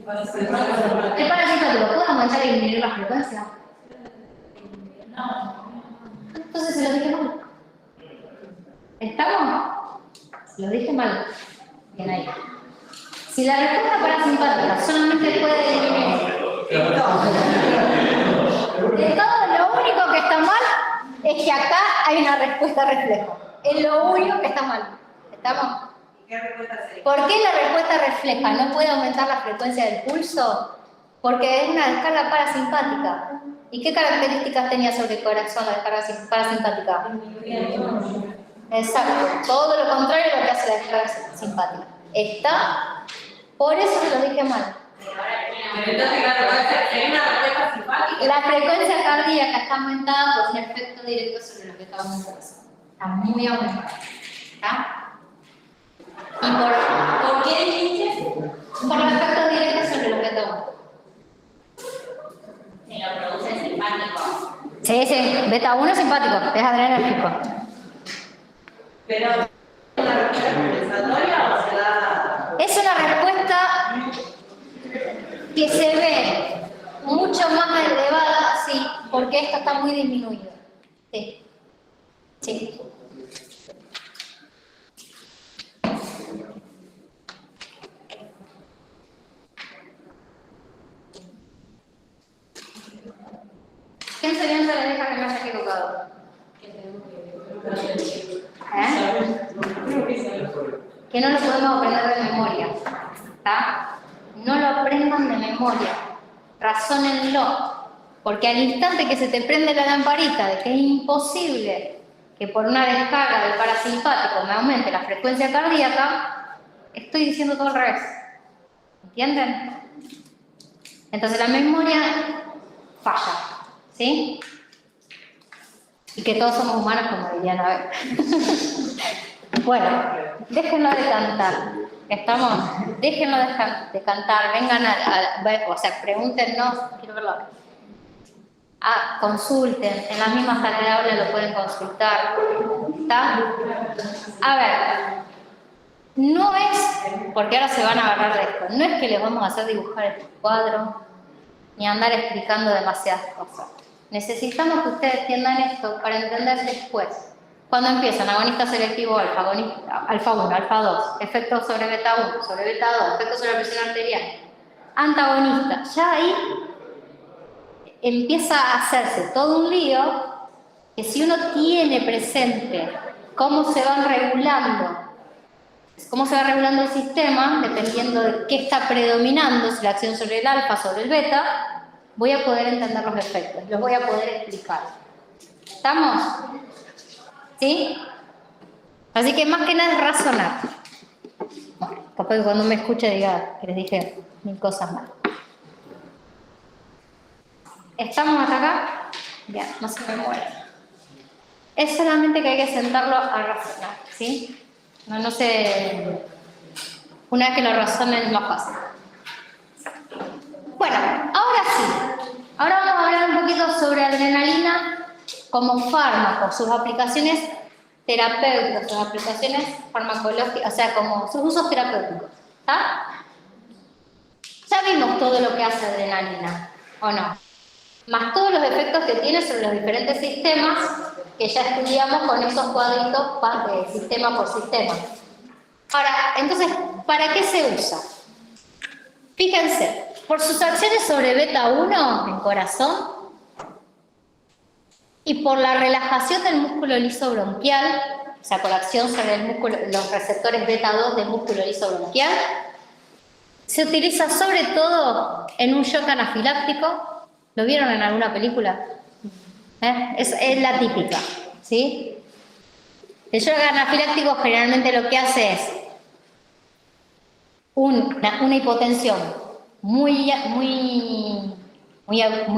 parasimpático. ¿Puedo aumentar y disminuir la frecuencia? No. Entonces se lo dije mal. ¿Estamos? Lo dije mal. Bien ahí. Si la respuesta parasimpática solamente puede disminuir de todo, lo único que está mal es que acá hay una respuesta reflejo. Es lo único que está mal. ¿Estamos? ¿Qué respuesta sería? ¿Por qué la respuesta refleja no puede aumentar la frecuencia del pulso? Porque es una descarga parasimpática. ¿Y qué características tenía sobre el corazón la descarga parasimpática? Exacto, todo lo contrario a lo que hace la descarga simpática. ¿Está? Por eso se lo dije mal. Entonces, claro, sería una respuesta simpática. La frecuencia cardíaca está aumentada por un efecto directo sobre lo que está aumentando. Está muy aumentada. ¿Está? ¿Y ¿Por qué dijiste? por el efecto directo sobre lo que está aumentando? Se lo produce simpático. Sí, sí, beta 1 es simpático, es adrenérgico. Pero, ¿es una respuesta compensatoria o se da? Es una respuesta que se ve mucho más elevada, sí, porque esto está muy disminuido. Sí. Sí. ¿Qué enseñanza le deja que me haya equivocado? Que no lo podemos aprender de memoria. ¿Está? No lo aprendan de memoria. Razónenlo. Porque al instante que se te prende la lamparita de que es imposible que por una descarga del parasimpático me aumente la frecuencia cardíaca, estoy diciendo todo al revés. ¿Entienden? Entonces la memoria falla. ¿Sí? Y que todos somos humanos, como dirían a ver. Bueno, déjenlo de cantar. ¿Estamos? Déjenlo de cantar. Vengan o sea, pregúntenos. Quiero verlo. Consulten. En las mismas salas de aula lo pueden consultar. ¿Está? A ver. No es, porque ahora se van a agarrar de esto, no es que les vamos a hacer dibujar el cuadro, ni andar explicando demasiadas cosas. Necesitamos que ustedes entiendan esto para entender después. Cuando empiezan agonista selectivo alfa 1, alfa 2, efecto sobre beta 1, sobre beta 2, efecto sobre la presión arterial, antagonista, ya ahí empieza a hacerse todo un lío que si uno tiene presente cómo se va regulando el sistema, dependiendo de qué está predominando, si la acción sobre el alfa, sobre el beta, voy a poder entender los efectos, los voy a poder explicar. ¿Estamos? ¿Sí? Así que más que nada es razonar. Bueno, capaz que cuando me escuche diga que les dije 1000 cosas más. ¿Estamos hasta acá? Ya, no se me muere. Es solamente que hay que sentarlo a razonar, ¿sí? No sé. Una vez que lo razonen es más fácil. Bueno, ahora sí. Ahora vamos a hablar un poquito sobre adrenalina como fármaco, sus aplicaciones terapéuticas, sus aplicaciones farmacológicas, o sea, como sus usos terapéuticos. ¿Está? Ya vimos todo lo que hace adrenalina, ¿o no? Más todos los efectos que tiene sobre los diferentes sistemas que ya estudiamos con esos cuadritos sistema por sistema. Ahora, entonces, ¿para qué se usa? Fíjense, por sus acciones sobre beta 1 en corazón y por la relajación del músculo liso bronquial, o sea, por la acción sobre el músculo, los receptores beta 2 del músculo liso bronquial, se utiliza sobre todo en un shock anafiláctico. ¿Lo vieron en alguna película? Es la típica, ¿sí? El shock anafiláctico generalmente lo que hace es una hipotensión muy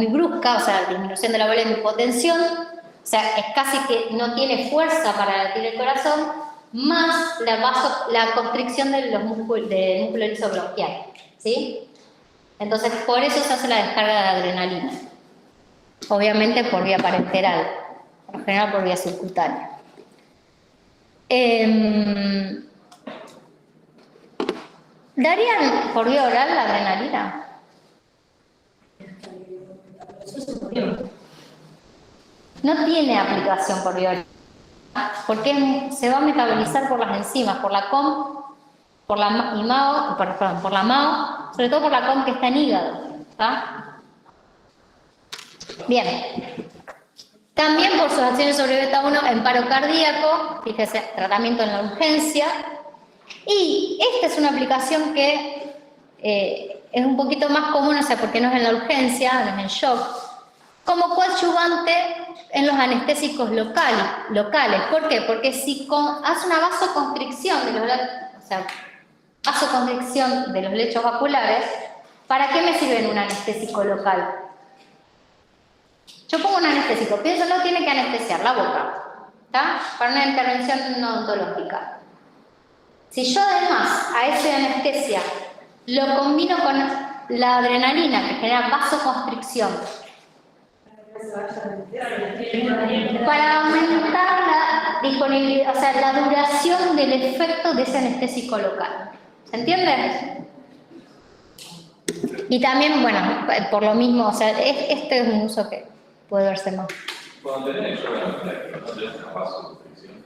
brusca, o sea, disminución de la volumen de hipotensión, o sea, es casi que no tiene fuerza para latir el corazón, más la constricción del músculo liso bronquial, ¿sí? Entonces, por eso se hace la descarga de adrenalina. Obviamente por vía parenteral, en general por vía subcutánea. ¿Darían por vía oral la adrenalina? No tiene aplicación por vía oral. porque se va a metabolizar por las enzimas, por la COM, por la MAO, por la MAO, sobre todo por la COM que está en hígado. ¿Tá? Bien. También por sus acciones sobre beta 1 en paro cardíaco, fíjese, tratamiento en la urgencia. Y esta es una aplicación que es un poquito más común, o sea, porque no es en la urgencia, no es en shock, como coadyuvante en los anestésicos locales. ¿Por qué? Porque si hace una vasoconstricción de los lechos vaculares, ¿para qué me sirve un anestésico local? Yo pongo un anestésico, pienso, no tiene que anestesiar la boca, ¿está? Para una intervención odontológica. Si yo además a esa anestesia lo combino con la adrenalina que genera vasoconstricción, para aumentar la disponibilidad, o sea, la duración del efecto de ese anestésico local. ¿Se entiende? Y también, bueno, por lo mismo, o sea, este es un uso que puede verse más. Cuando tenés shock anafiláctico, no tenés una vasoconstricción.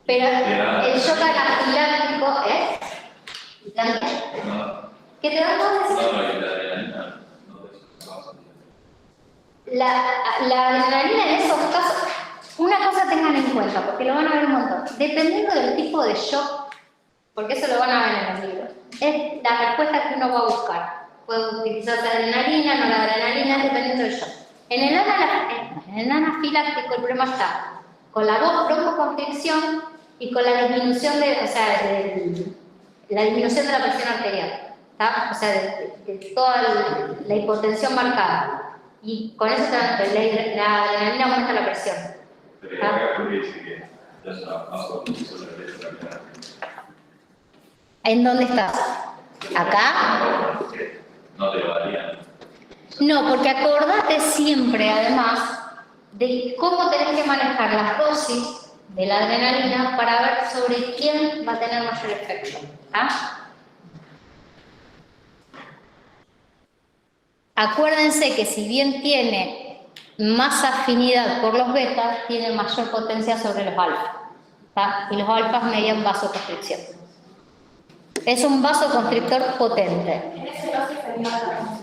Pero el shock anafiláctico es... No, ¿Qué te da todo eso? no, la adrenalina no te es una vasoconstricción. La adrenalina en esos casos, una cosa tengan en cuenta, porque lo van a ver un montón, dependiendo del tipo de shock, porque eso lo van a ver en los libros, es la respuesta que uno va a buscar. Puede utilizarse adrenalina, no la adrenalina, dependiendo del shock. En el anafiláctico el problema está con la broncoconstricción y con la disminución la disminución de la presión arterial, ¿tá? O sea, de toda la hipotensión marcada. Y con eso la adrenalina aumenta la presión. Pero acá dice que es una vasoconstricción de la leche vacuna. ¿En dónde estás? ¿Acá? No te lo darían. No, porque acordate siempre, además, de cómo tenés que manejar las dosis de la adrenalina para ver sobre quién va a tener mayor efecto. ¿Ah? Acuérdense que si bien tiene más afinidad por los betas, tiene mayor potencia sobre los alfas. ¿Tá? Y los alfas median vasoconstricción. Es un vasoconstrictor potente. En ese caso sería la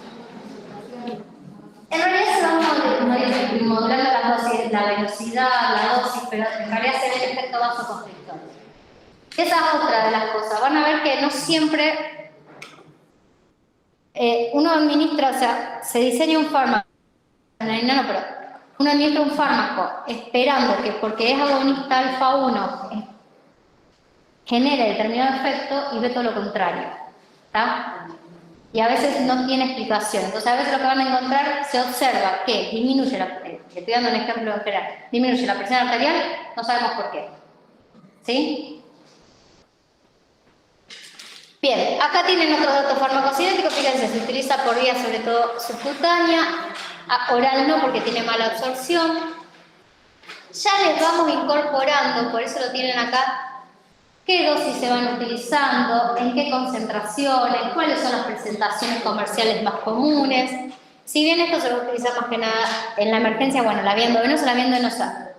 En realidad se van modulando las dosis, la velocidad, la dosis, pero en realidad se ve el efecto vasoconstrictor. Esa es otra de las cosas. Van a ver que no siempre uno administra, o sea, se diseña un fármaco, no, pero uno administra un fármaco esperando que porque es agonista alfa 1 genere determinado efecto y ve todo lo contrario. ¿Tá? Y a veces no tiene explicación. Entonces a veces lo que van a encontrar, se observa que disminuye estoy dando un ejemplo general, disminuye la presión arterial, no sabemos por qué. ¿Sí? Bien, acá tienen otros datos farmacocinéticos, fíjense, se utiliza por vía sobre todo subcutánea, oral no porque tiene mala absorción. Ya les vamos incorporando, por eso lo tienen acá, qué dosis se van utilizando, en qué concentraciones, cuáles son las presentaciones comerciales más comunes. Si bien esto se va a utilizar más que nada en la emergencia, bueno, la vía endovenosa, la vía endovenosa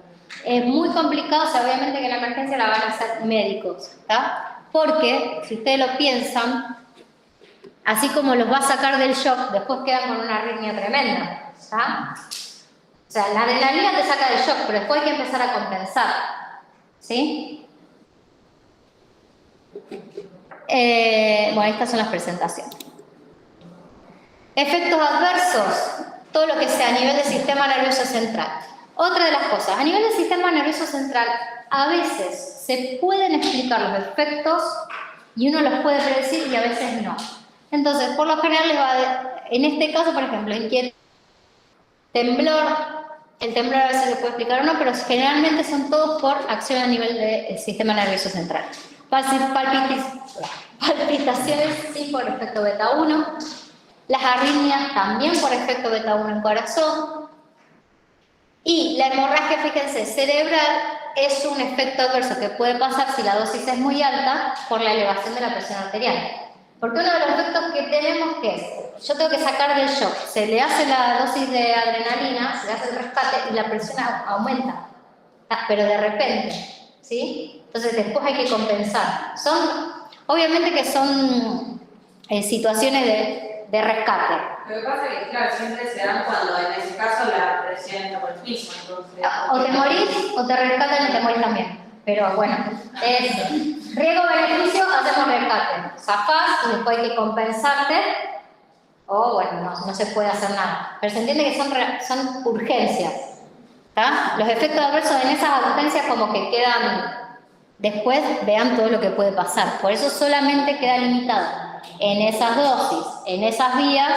es muy complicado, o sea, obviamente que en la emergencia la van a hacer médicos, ¿está? Porque, si ustedes lo piensan, así como los va a sacar del shock, después quedan con una arritmia tremenda, ¿está? O sea, la adrenalina te saca del shock, pero después hay que empezar a compensar, ¿sí? Bueno, estas son las presentaciones. Efectos adversos, todo lo que sea a nivel del sistema nervioso central. Otra de las cosas, a nivel del sistema nervioso central, a veces se pueden explicar los efectos y uno los puede predecir y a veces no. Entonces, por lo general, en este caso, por ejemplo, inquietud, temblor, el temblor a veces se puede explicar o no, pero generalmente son todos por acción a nivel del sistema nervioso central. Palpitaciones sí por efecto beta 1, las arritmias también por efecto beta 1 en corazón, y la hemorragia, fíjense, cerebral es un efecto adverso que puede pasar si la dosis es muy alta por la elevación de la presión arterial. Porque uno de los efectos que tenemos que es, yo tengo que sacar del shock, se le hace la dosis de adrenalina, se le hace el rescate y la presión aumenta. pero de repente, ¿sí? Entonces después hay que compensar. Obviamente que son situaciones de rescate. Lo que pasa es que, claro, siempre se dan cuando en ese caso la presión está por el piso, entonces... O te morís, o te rescatan y te morís también. Pero bueno, es riesgo-beneficio, hacemos rescate. Zafás y después hay que compensarte, o bueno, no se puede hacer nada. Pero se entiende que son urgencias. ¿Tá? Los efectos adversos en esas urgencias como que quedan, después vean todo lo que puede pasar. Por eso solamente queda limitado en esas dosis, en esas vías,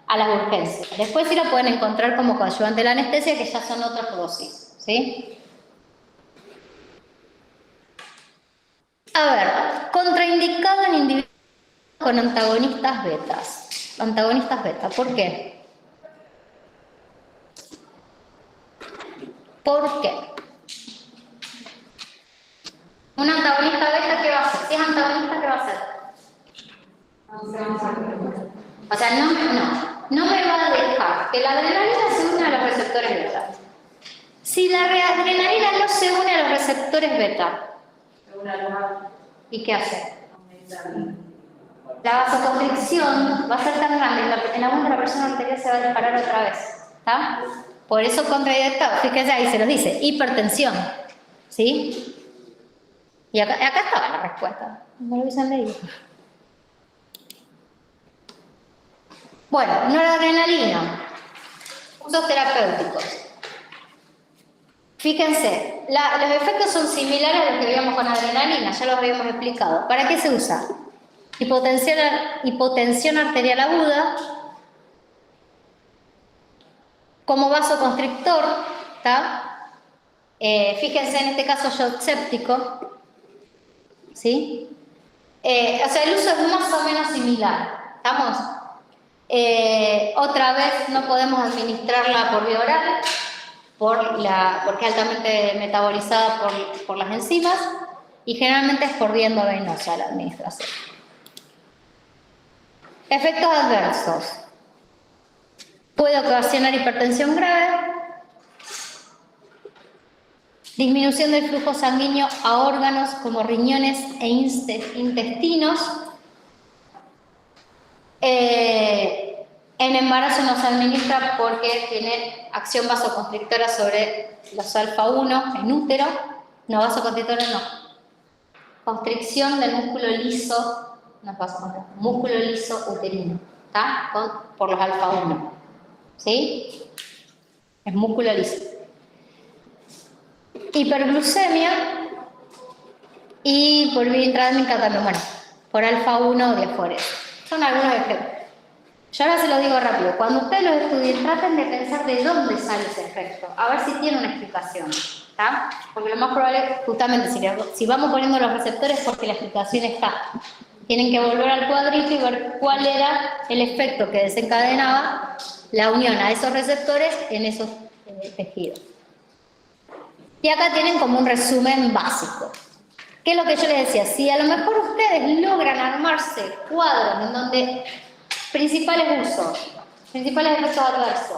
a las urgencias. Después sí lo pueden encontrar como coadyuvante de la anestesia, que ya son otras dosis, ¿sí? A ver, contraindicado en individuos con antagonistas betas. Antagonistas beta, ¿por qué? ¿Por qué? Un antagonista beta, ¿qué va a hacer? Si es antagonista, ¿qué va a hacer? O sea, no me va a dejar que la adrenalina se une a los receptores beta. Si la adrenalina no se une a los receptores beta, ¿y qué hace? La vasoconstricción va a ser tan grande, en la punta de la presión arterial se va a disparar otra vez, ¿está? Por eso contraindicado, fíjense ahí se los dice, hipertensión, ¿sí? Y acá estaba la respuesta, no lo hubiesen leído. Bueno, noradrenalina, usos terapéuticos. Fíjense, los efectos son similares a los que veíamos con adrenalina, ya los habíamos explicado. ¿Para qué se usa? Hipotensión arterial aguda, como vasoconstrictor, ¿está? Fíjense en este caso shock séptico, ¿sí? O sea, el uso es más o menos similar, ¿estamos? Otra vez no podemos administrarla por vía oral, porque es altamente metabolizada por las enzimas, y generalmente es por vía endovenosa la administración. Efectos adversos. Puede ocasionar hipertensión grave, disminución del flujo sanguíneo a órganos como riñones e intestinos. En embarazo no se administra porque tiene acción vasoconstrictora sobre los alfa-1 en útero. No, vasoconstrictora no. Constricción del músculo liso, no es vasoconstrictor, músculo liso uterino, ¿está? Por los alfa-1. ¿Sí? Es músculo liso. Hiperglucemia y por vía intradérmica también, bueno, por alfa-1 o diafores. Son algunos ejemplos. Yo ahora se los digo rápido. Cuando ustedes lo estudien, traten de pensar de dónde sale ese efecto, a ver si tiene una explicación, ¿está? Porque lo más probable es, justamente, si vamos poniendo los receptores, porque la explicación está. Tienen que volver al cuadrito y ver cuál era el efecto que desencadenaba la unión a esos receptores en esos tejidos. Y acá tienen como un resumen básico. ¿Qué es lo que yo les decía? Si a lo mejor ustedes logran armarse cuadros en donde principales usos, principales efectos adversos,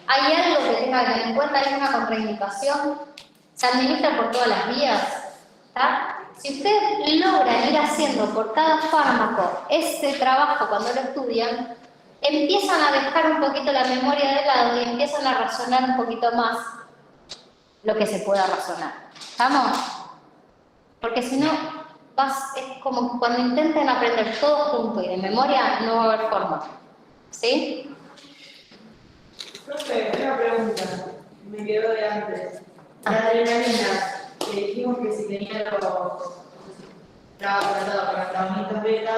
hay algo que tenga que tener en cuenta, hay una contraindicación, se administra por todas las vías, ¿está? Si ustedes logran ir haciendo por cada fármaco ese trabajo cuando lo estudian, empiezan a dejar un poquito la memoria de lado y empiezan a razonar un poquito más lo que se pueda razonar. ¿Estamos? Porque si no, es como cuando intenten aprender todo junto y de memoria, no va a haber forma. ¿Sí? Profe, una pregunta, me quedó de antes. La adrenalina, que dijimos que si tenía los tratamientos beta,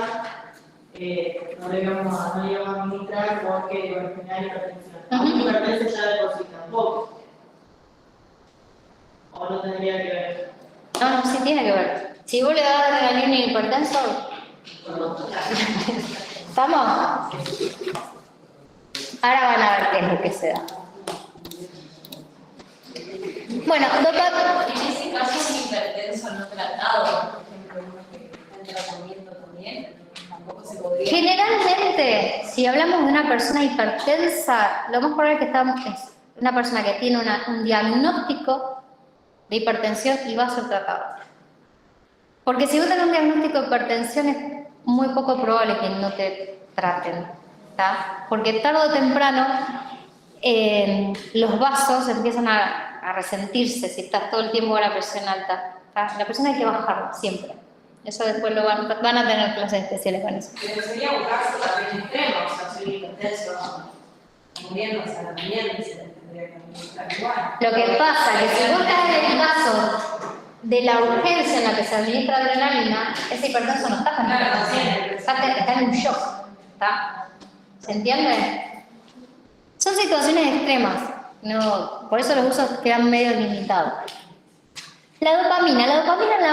no le íbamos a administrar porque iba a generar hipertensión. A mí hipertensión ya de por sí tampoco. ¿O no tendría que ver? No, sí tiene que ver. Si vos le das adrenalina y hipertenso, ¿estamos? Ahora van a ver qué es lo que se da. Bueno, En ese caso, un hipertenso no tratado, por ejemplo, uno que está en tratamiento también, tampoco se podría. Generalmente, si hablamos de una persona hipertensa, lo más probable es que una persona que tiene un diagnóstico de hipertensión y va a ser tratado. Porque si vos tenés un diagnóstico de hipertensión es muy poco probable que no te traten, ¿tá? Porque tarde o temprano los vasos empiezan a resentirse si estás todo el tiempo con la presión alta, ¿tá? La presión hay que bajarla siempre. Eso después lo van a tener clases especiales con eso. Pero sería un caso también extremo, o sea, soy hipertenso, muriendo a la mañana y se tendría que administrar igual. Lo que pasa es que si vos estás en el caso de la urgencia en la que se administra adrenalina, ese hipertenso no está con hipertensión, está en un shock, ¿está? ¿Se entiende? Son situaciones extremas, no, por eso los usos quedan medio limitados. La dopamina la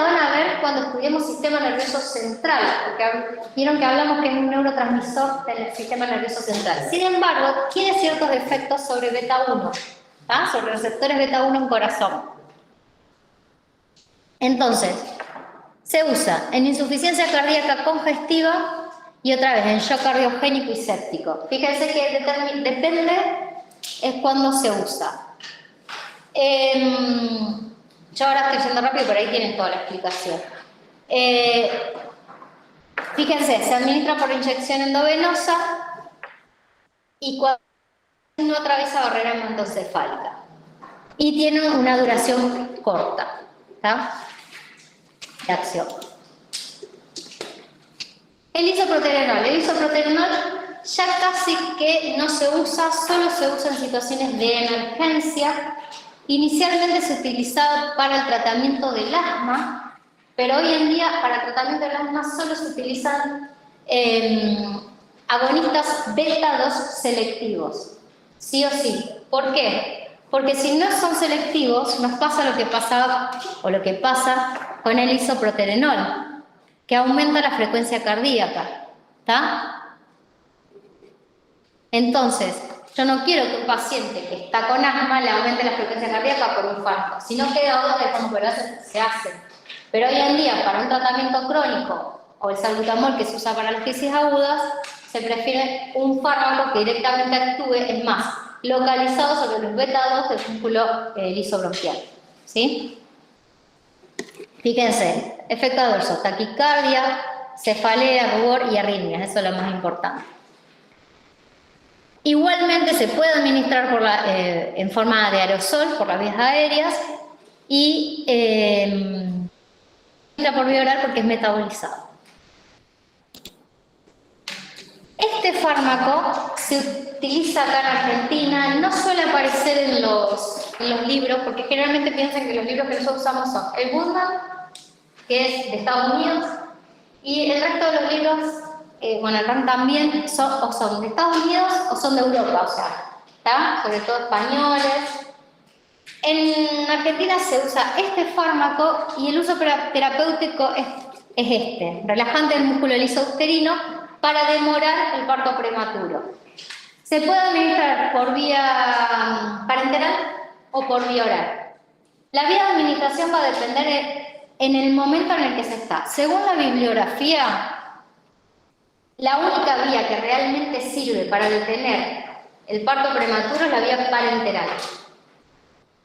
van a ver cuando estudiemos sistema nervioso central, porque vieron que hablamos que es un neurotransmisor del sistema nervioso central. Sin embargo, tiene ciertos efectos sobre beta 1, ¿tá? Sobre receptores beta 1 en corazón. Entonces, se usa en insuficiencia cardíaca congestiva y otra vez en shock cardiogénico y séptico. Fíjense que depende es cuando se usa. Yo ahora estoy yendo rápido, pero ahí tienen toda la explicación. Fíjense, se administra por inyección endovenosa y cuando no atraviesa barrera hematocefálica. Y tiene una duración corta, ¿tá? De acción. El isoproterenol ya casi que no se usa, solo se usa en situaciones de emergencia. Inicialmente se utilizaba para el tratamiento del asma, pero hoy en día para el tratamiento del asma solo se utilizan agonistas beta-2 selectivos, sí o sí. ¿Por qué? Porque si no son selectivos, nos pasa lo que pasaba o lo que pasa con el isoproterenol, que aumenta la frecuencia cardíaca, ¿está? Entonces, yo no quiero que un paciente que está con asma le aumente la frecuencia cardíaca por un fármaco. Si no queda otra, como que se hace. Pero hoy en día, para un tratamiento crónico o el salbutamol que se usa para las crisis agudas, se prefiere un fármaco que directamente actúe, es más, localizado sobre los beta-2 del músculo lisobronquial. ¿Sí? Fíjense, efecto adverso, taquicardia, cefalea, rubor y arritmias, eso es lo más importante. Igualmente se puede administrar en forma de aerosol por las vías aéreas y por vía oral porque es metabolizado. Este fármaco se utiliza acá en Argentina, no suele aparecer en los libros, porque generalmente piensan que los libros que nosotros usamos son el Goodman, que es de Estados Unidos, y el resto de los libros, bueno, el RAN también, son de Estados Unidos o son de Europa, o sea, ¿está? Sobre todo españoles. En Argentina se usa este fármaco y el uso terapéutico es este, relajante del músculo lisouterino para demorar el parto prematuro. Se puede administrar por vía parenteral o por vía oral. La vía de administración va a depender en el momento en el que se está. Según la bibliografía, la única vía que realmente sirve para detener el parto prematuro es la vía parenteral.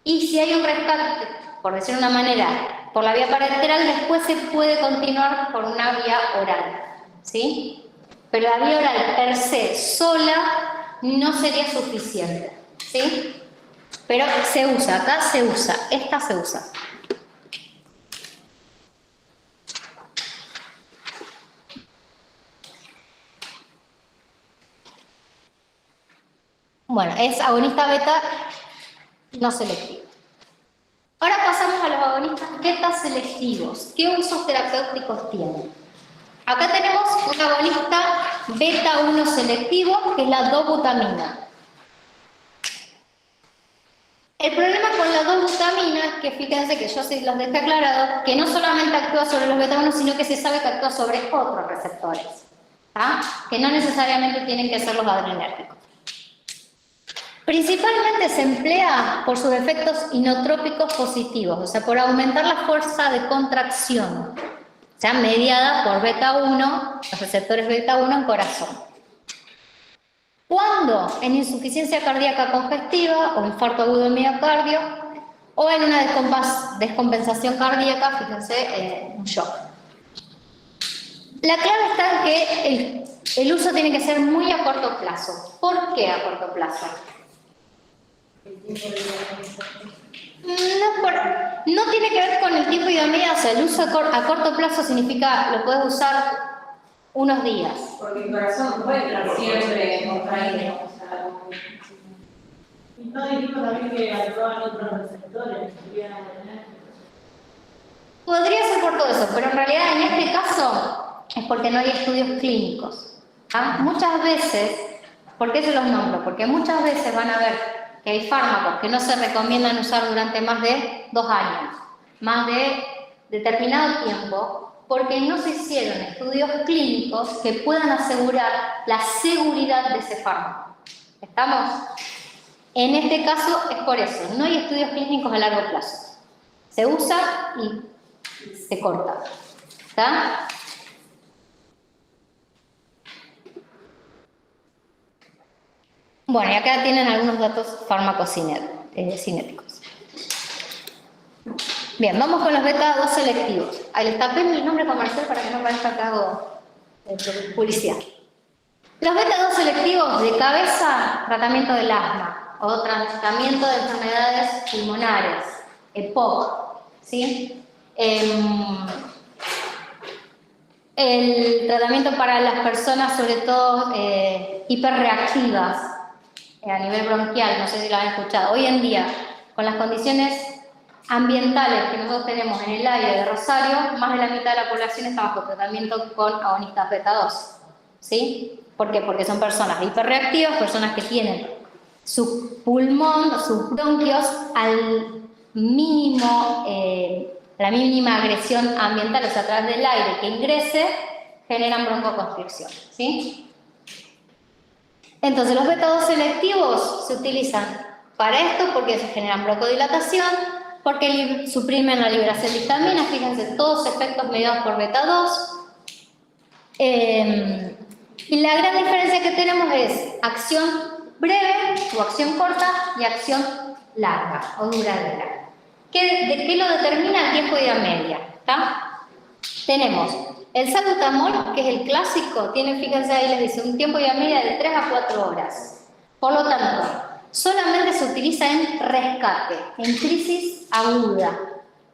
Y si hay un rescate, por decir de una manera, por la vía parenteral, después se puede continuar por una vía oral, ¿sí? Pero la vía oral per se, sola, no sería suficiente, ¿sí? Pero se usa, acá se usa, esta se usa. Bueno, es agonista beta no selectivo. Ahora pasamos a los agonistas beta selectivos. ¿Qué usos terapéuticos tienen? Acá tenemos un agonista beta 1 selectivo, que es la dobutamina. El problema con la dobutamina es que fíjense que yo sí los dejé aclarados, que no solamente actúa sobre los beta 1, sino que se sabe que actúa sobre otros receptores, ¿tá? Que no necesariamente tienen que ser los adrenérgicos. Principalmente se emplea por sus efectos inotrópicos positivos, o sea, por aumentar la fuerza de contracción, o sea, mediada por beta 1, los receptores beta 1 en corazón. ¿Cuándo? En insuficiencia cardíaca congestiva o infarto agudo de miocardio o en una descompensación cardíaca, fíjense, un shock. La clave está en que el uso tiene que ser muy a corto plazo. ¿Por qué a corto plazo? No tiene que ver con el tiempo y media, o sea, el uso a corto plazo significa lo puedes usar unos días. Porque el corazón no puede estar siempre contraído. O sea, Y no dijimos también que actúan otros receptores. Podría ser por todo eso, pero en realidad en este caso es porque no hay estudios clínicos. ¿Ah? Muchas veces, ¿por qué se los nombro? Porque muchas veces van a ver que hay fármacos que no se recomiendan usar durante más de 2 años, más de determinado tiempo, porque no se hicieron estudios clínicos que puedan asegurar la seguridad de ese fármaco. ¿Estamos? En este caso es por eso, no hay estudios clínicos a largo plazo. Se usa y se corta. ¿Está? Bueno, y acá tienen algunos datos farmacocinéticos. Bien, vamos con los beta-2 selectivos. Ahí les tapé el nombre comercial para que no parezca que hago publicidad. Los beta-2 selectivos de cabeza, tratamiento del asma o tratamiento de enfermedades pulmonares, EPOC, ¿sí? El tratamiento para las personas, sobre todo hiperreactivas, a nivel bronquial, no sé si lo han escuchado. Hoy en día, con las condiciones ambientales que nosotros tenemos en el aire de Rosario, más de la mitad de la población está bajo tratamiento con agonistas beta-2. ¿Sí? ¿Por qué? Porque son personas hiperreactivas, personas que tienen su pulmón, sus bronquios al mínimo, la mínima agresión ambiental, o sea, a través del aire que ingrese, generan broncoconstricción. ¿Sí? Entonces, los beta-2 selectivos se utilizan para esto porque se generan broncodilatación, porque suprimen la liberación de histamina, fíjense, todos efectos mediados por beta-2. Y la gran diferencia que tenemos es acción breve o acción corta y acción larga o duradera. ¿De qué lo determina el tiempo de vida media? ¿Está? Tenemos el salbutamol, que es el clásico, tiene, fíjense ahí les dice, un tiempo de vida media de 3 a 4 horas. Por lo tanto, solamente se utiliza en rescate, en crisis aguda,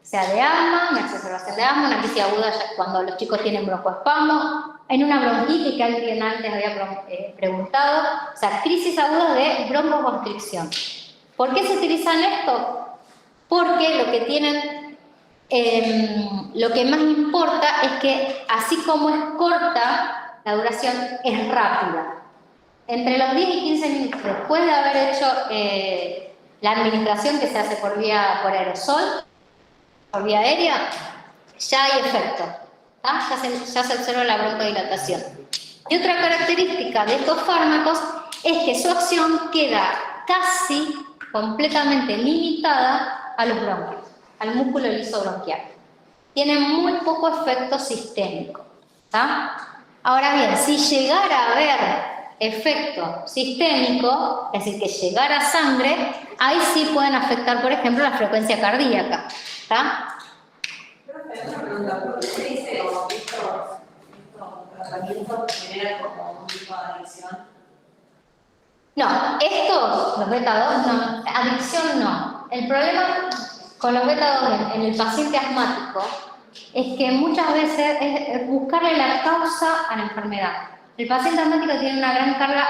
sea de asma, una exacerbación de asma, una crisis aguda cuando los chicos tienen broncoespasmo, en una bronquitis que alguien antes había preguntado, o sea, crisis aguda de broncoconstricción. ¿Por qué se utilizan esto? Porque lo que tienen, lo que más importa es que así como es corta, la duración es rápida. Entre los 10 y 15 minutos después de haber hecho la administración que se hace por aerosol, por vía aérea, ya hay efecto. Ya se observa la broncodilatación. Y otra característica de estos fármacos es que su acción queda casi completamente limitada a los bronquios, al músculo liso bronquial. Tiene muy poco efecto sistémico. Ahora bien, si llegara a haber efecto sistémico, es decir, que llegara a sangre, ahí sí pueden afectar, por ejemplo, la frecuencia cardíaca. Una pregunta, ¿por qué se dice que estos tratamientos generan como un tipo de adicción? No, los beta-2, no, adicción no. El problema con los beta-2 en el paciente asmático es que muchas veces es buscarle la causa a la enfermedad. El paciente asmático tiene una gran carga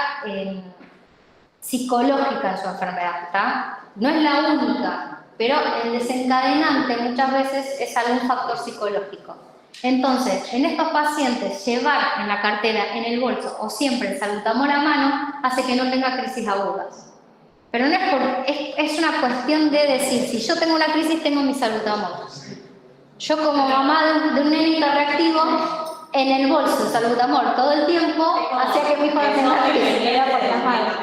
psicológica en su enfermedad, ¿está? No es la única, pero el desencadenante muchas veces es algún factor psicológico. Entonces, en estos pacientes, llevar en la cartera, en el bolso o siempre el salbutamol a mano hace que no tenga crisis agudas. Pero no es una cuestión de decir, si yo tengo una crisis, tengo mi salbutamol. Yo como mamá de un nene hiperreactivo, en el bolso el salbutamol todo el tiempo hacía que mi hijo no tenga crisis. Era por las manos.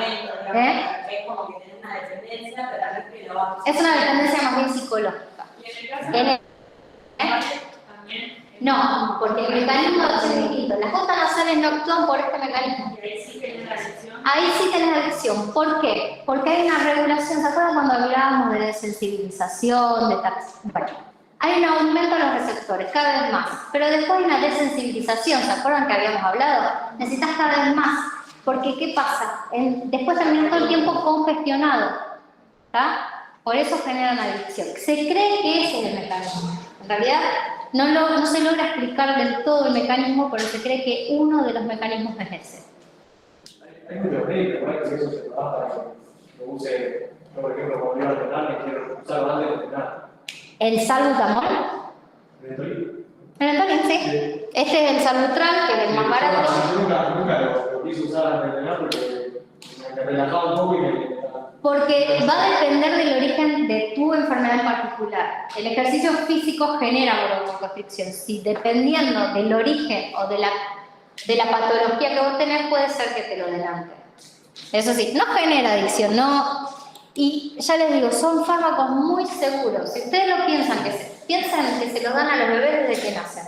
Es como que tiene una dependencia, pero a veces lo va. Es una dependencia más bien psicológica. No, porque el mecanismo de acción es distinto. Las gotas nasales no actúan por este mecanismo. Y ahí sí que es la excepción. ahí sí tenés adicción. ¿Por qué? Porque hay una regulación. ¿Se acuerdan cuando hablábamos de desensibilización, de bueno, hay un aumento de los receptores, cada vez más. Pero después hay una desensibilización. ¿Se acuerdan que habíamos hablado? Necesitas cada vez más. Porque, ¿qué pasa? Después terminan todo el tiempo congestionado. ¿Tá? Por eso generan adicción. Se cree que ese es el mecanismo. En realidad, no se logra explicar del todo el mecanismo, pero se cree que uno de los mecanismos es ese. Hay muchos médicos, ¿no? Que eso se trabaja para que lo use, yo por ejemplo, cuando iba a entrenar, me quiero usar antes de entrenar. ¿El salbutamol? ¿Mentolín? ¿El Mentolín? Sí. Este es el salbutral, que es el más barato. Yo nunca lo quise usar antes de entrenar porque me relajaba un poco y me... Porque va a depender del origen de tu enfermedad en particular. El ejercicio físico genera broncoconstricción. Si dependiendo del origen o de la patología que vos tenés, puede ser que te lo delante. Eso sí, no genera adicción, no. Y ya les digo, son fármacos muy seguros. Si ustedes lo piensan que se los dan a los bebés desde que nacen.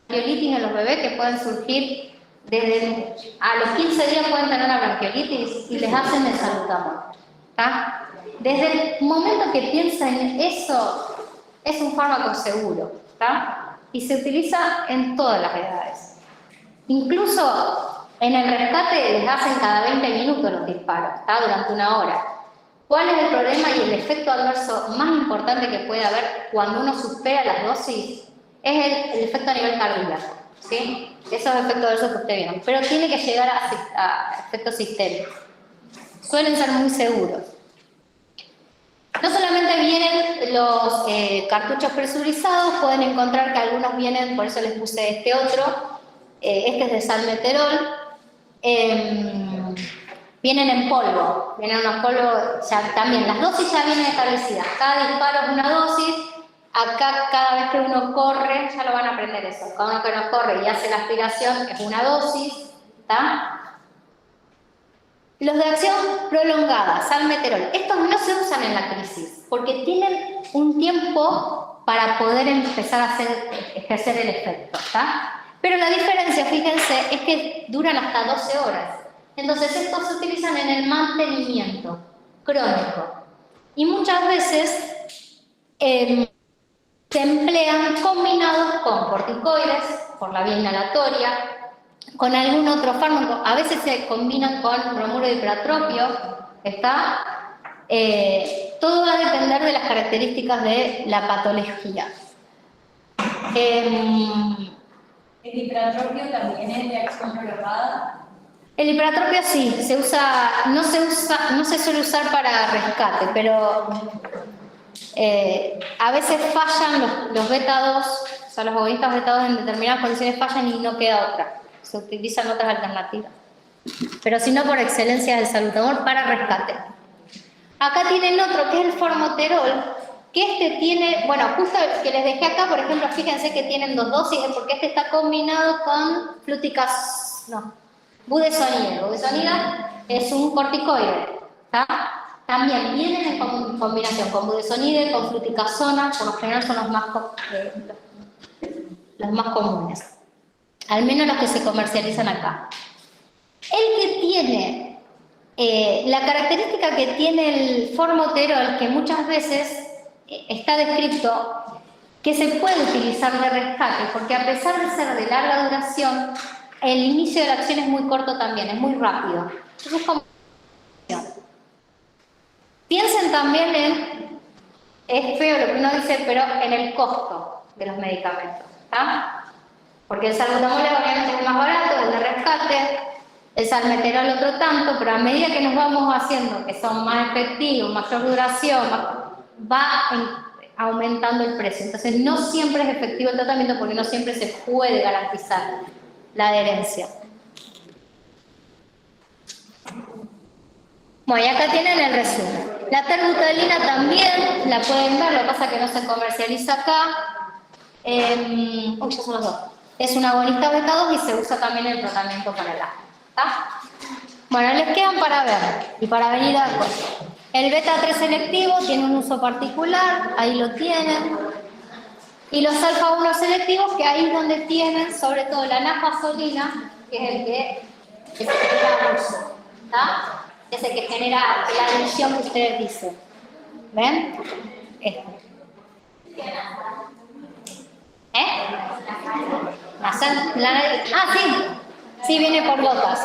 Bronquiolitis en los bebés que pueden surgir desde a los 15 días pueden tener una bronquiolitis y les hacen el salbutamol. ¿Tá? Desde el momento que piensan en eso, es un fármaco seguro. ¿Tá? Y se utiliza en todas las edades. Incluso en el rescate les hacen cada 20 minutos los disparos, ¿tá? Durante una hora. ¿Cuál es el problema y el efecto adverso más importante que puede haber cuando uno supera las dosis? Es el efecto a nivel cardíaco, ¿sí? Esos efectos adversos que ustedes vieron. Pero tiene que llegar a efectos sistémicos. Suelen ser muy seguros. No solamente vienen los cartuchos presurizados, pueden encontrar que algunos vienen, por eso les puse este otro, este es de salmeterol, vienen en polvo, vienen unos polvos, ya también las dosis ya vienen establecidas, cada disparo es una dosis, acá cada vez que uno corre, ya lo van a aprender eso, cada uno que uno corre y hace la aspiración es una dosis, ¿está? Los de acción prolongada, salmeterol, estos no se usan en la crisis, porque tienen un tiempo para poder empezar a ejercer el efecto, ¿está? Pero la diferencia, fíjense, es que duran hasta 12 horas. Entonces, estos se utilizan en el mantenimiento crónico. Y muchas veces se emplean combinados con corticoides, por la vía inhalatoria, con algún otro fármaco. A veces se combinan con bromuro de hipertropio, ¿está? Todo va a depender de las características de la patología. ¿El hipertropio también es de acción prolongada? El hipertropio sí, no se suele usar para rescate, pero a veces fallan los beta 2, o sea, los agonistas beta 2 en determinadas condiciones fallan y no queda otra. Se utilizan otras alternativas. Pero si no, por excelencia es el salbutamol para rescate. Acá tienen otro que es el formoterol, que este tiene, bueno, justo el que les dejé acá, por ejemplo, fíjense que tienen 2 dosis, porque este está combinado con budesonida. Budesonida es un corticoide, ¿tá? También vienen en combinación con budesonida y con fluticasona, por lo general son los más comunes. Al menos los que se comercializan acá. El que tiene, la característica que tiene el formoterol, que muchas veces está descrito que se puede utilizar de rescate, porque a pesar de ser de larga duración, el inicio de la acción es muy corto también, es muy rápido. Entonces, como piensen también es feo lo que uno dice, pero en el costo de los medicamentos, ¿tá? Porque el salbutamol obviamente es el más barato, el de rescate, el salmeterol otro tanto, pero a medida que nos vamos haciendo que son más efectivos, mayor duración, va aumentando el precio. Entonces no siempre es efectivo el tratamiento porque no siempre se puede garantizar la adherencia. Bueno, y acá tienen el resumen. La terbutalina también la pueden ver, lo que pasa es que no se comercializa acá. Ya son los dos. Es un agonista beta 2 y se usa también en el tratamiento para el asma. ¿Tá? Bueno, les quedan para ver y para venir a cosas. El beta 3 selectivo tiene un uso particular, ahí lo tienen. Y los alfa 1 selectivos, que ahí es donde tienen, sobre todo la nafazolina, que es el que ese que genera uso, ¿está? Ese que genera la división que ustedes dicen. ¿Ven? Este. Sí. Sí, viene por gotas.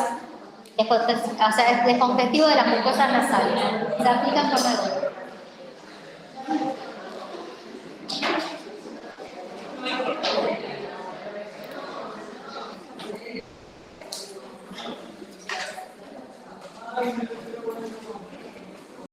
O sea, es descongestivo de las mucosas nasales. Se aplican por la gota.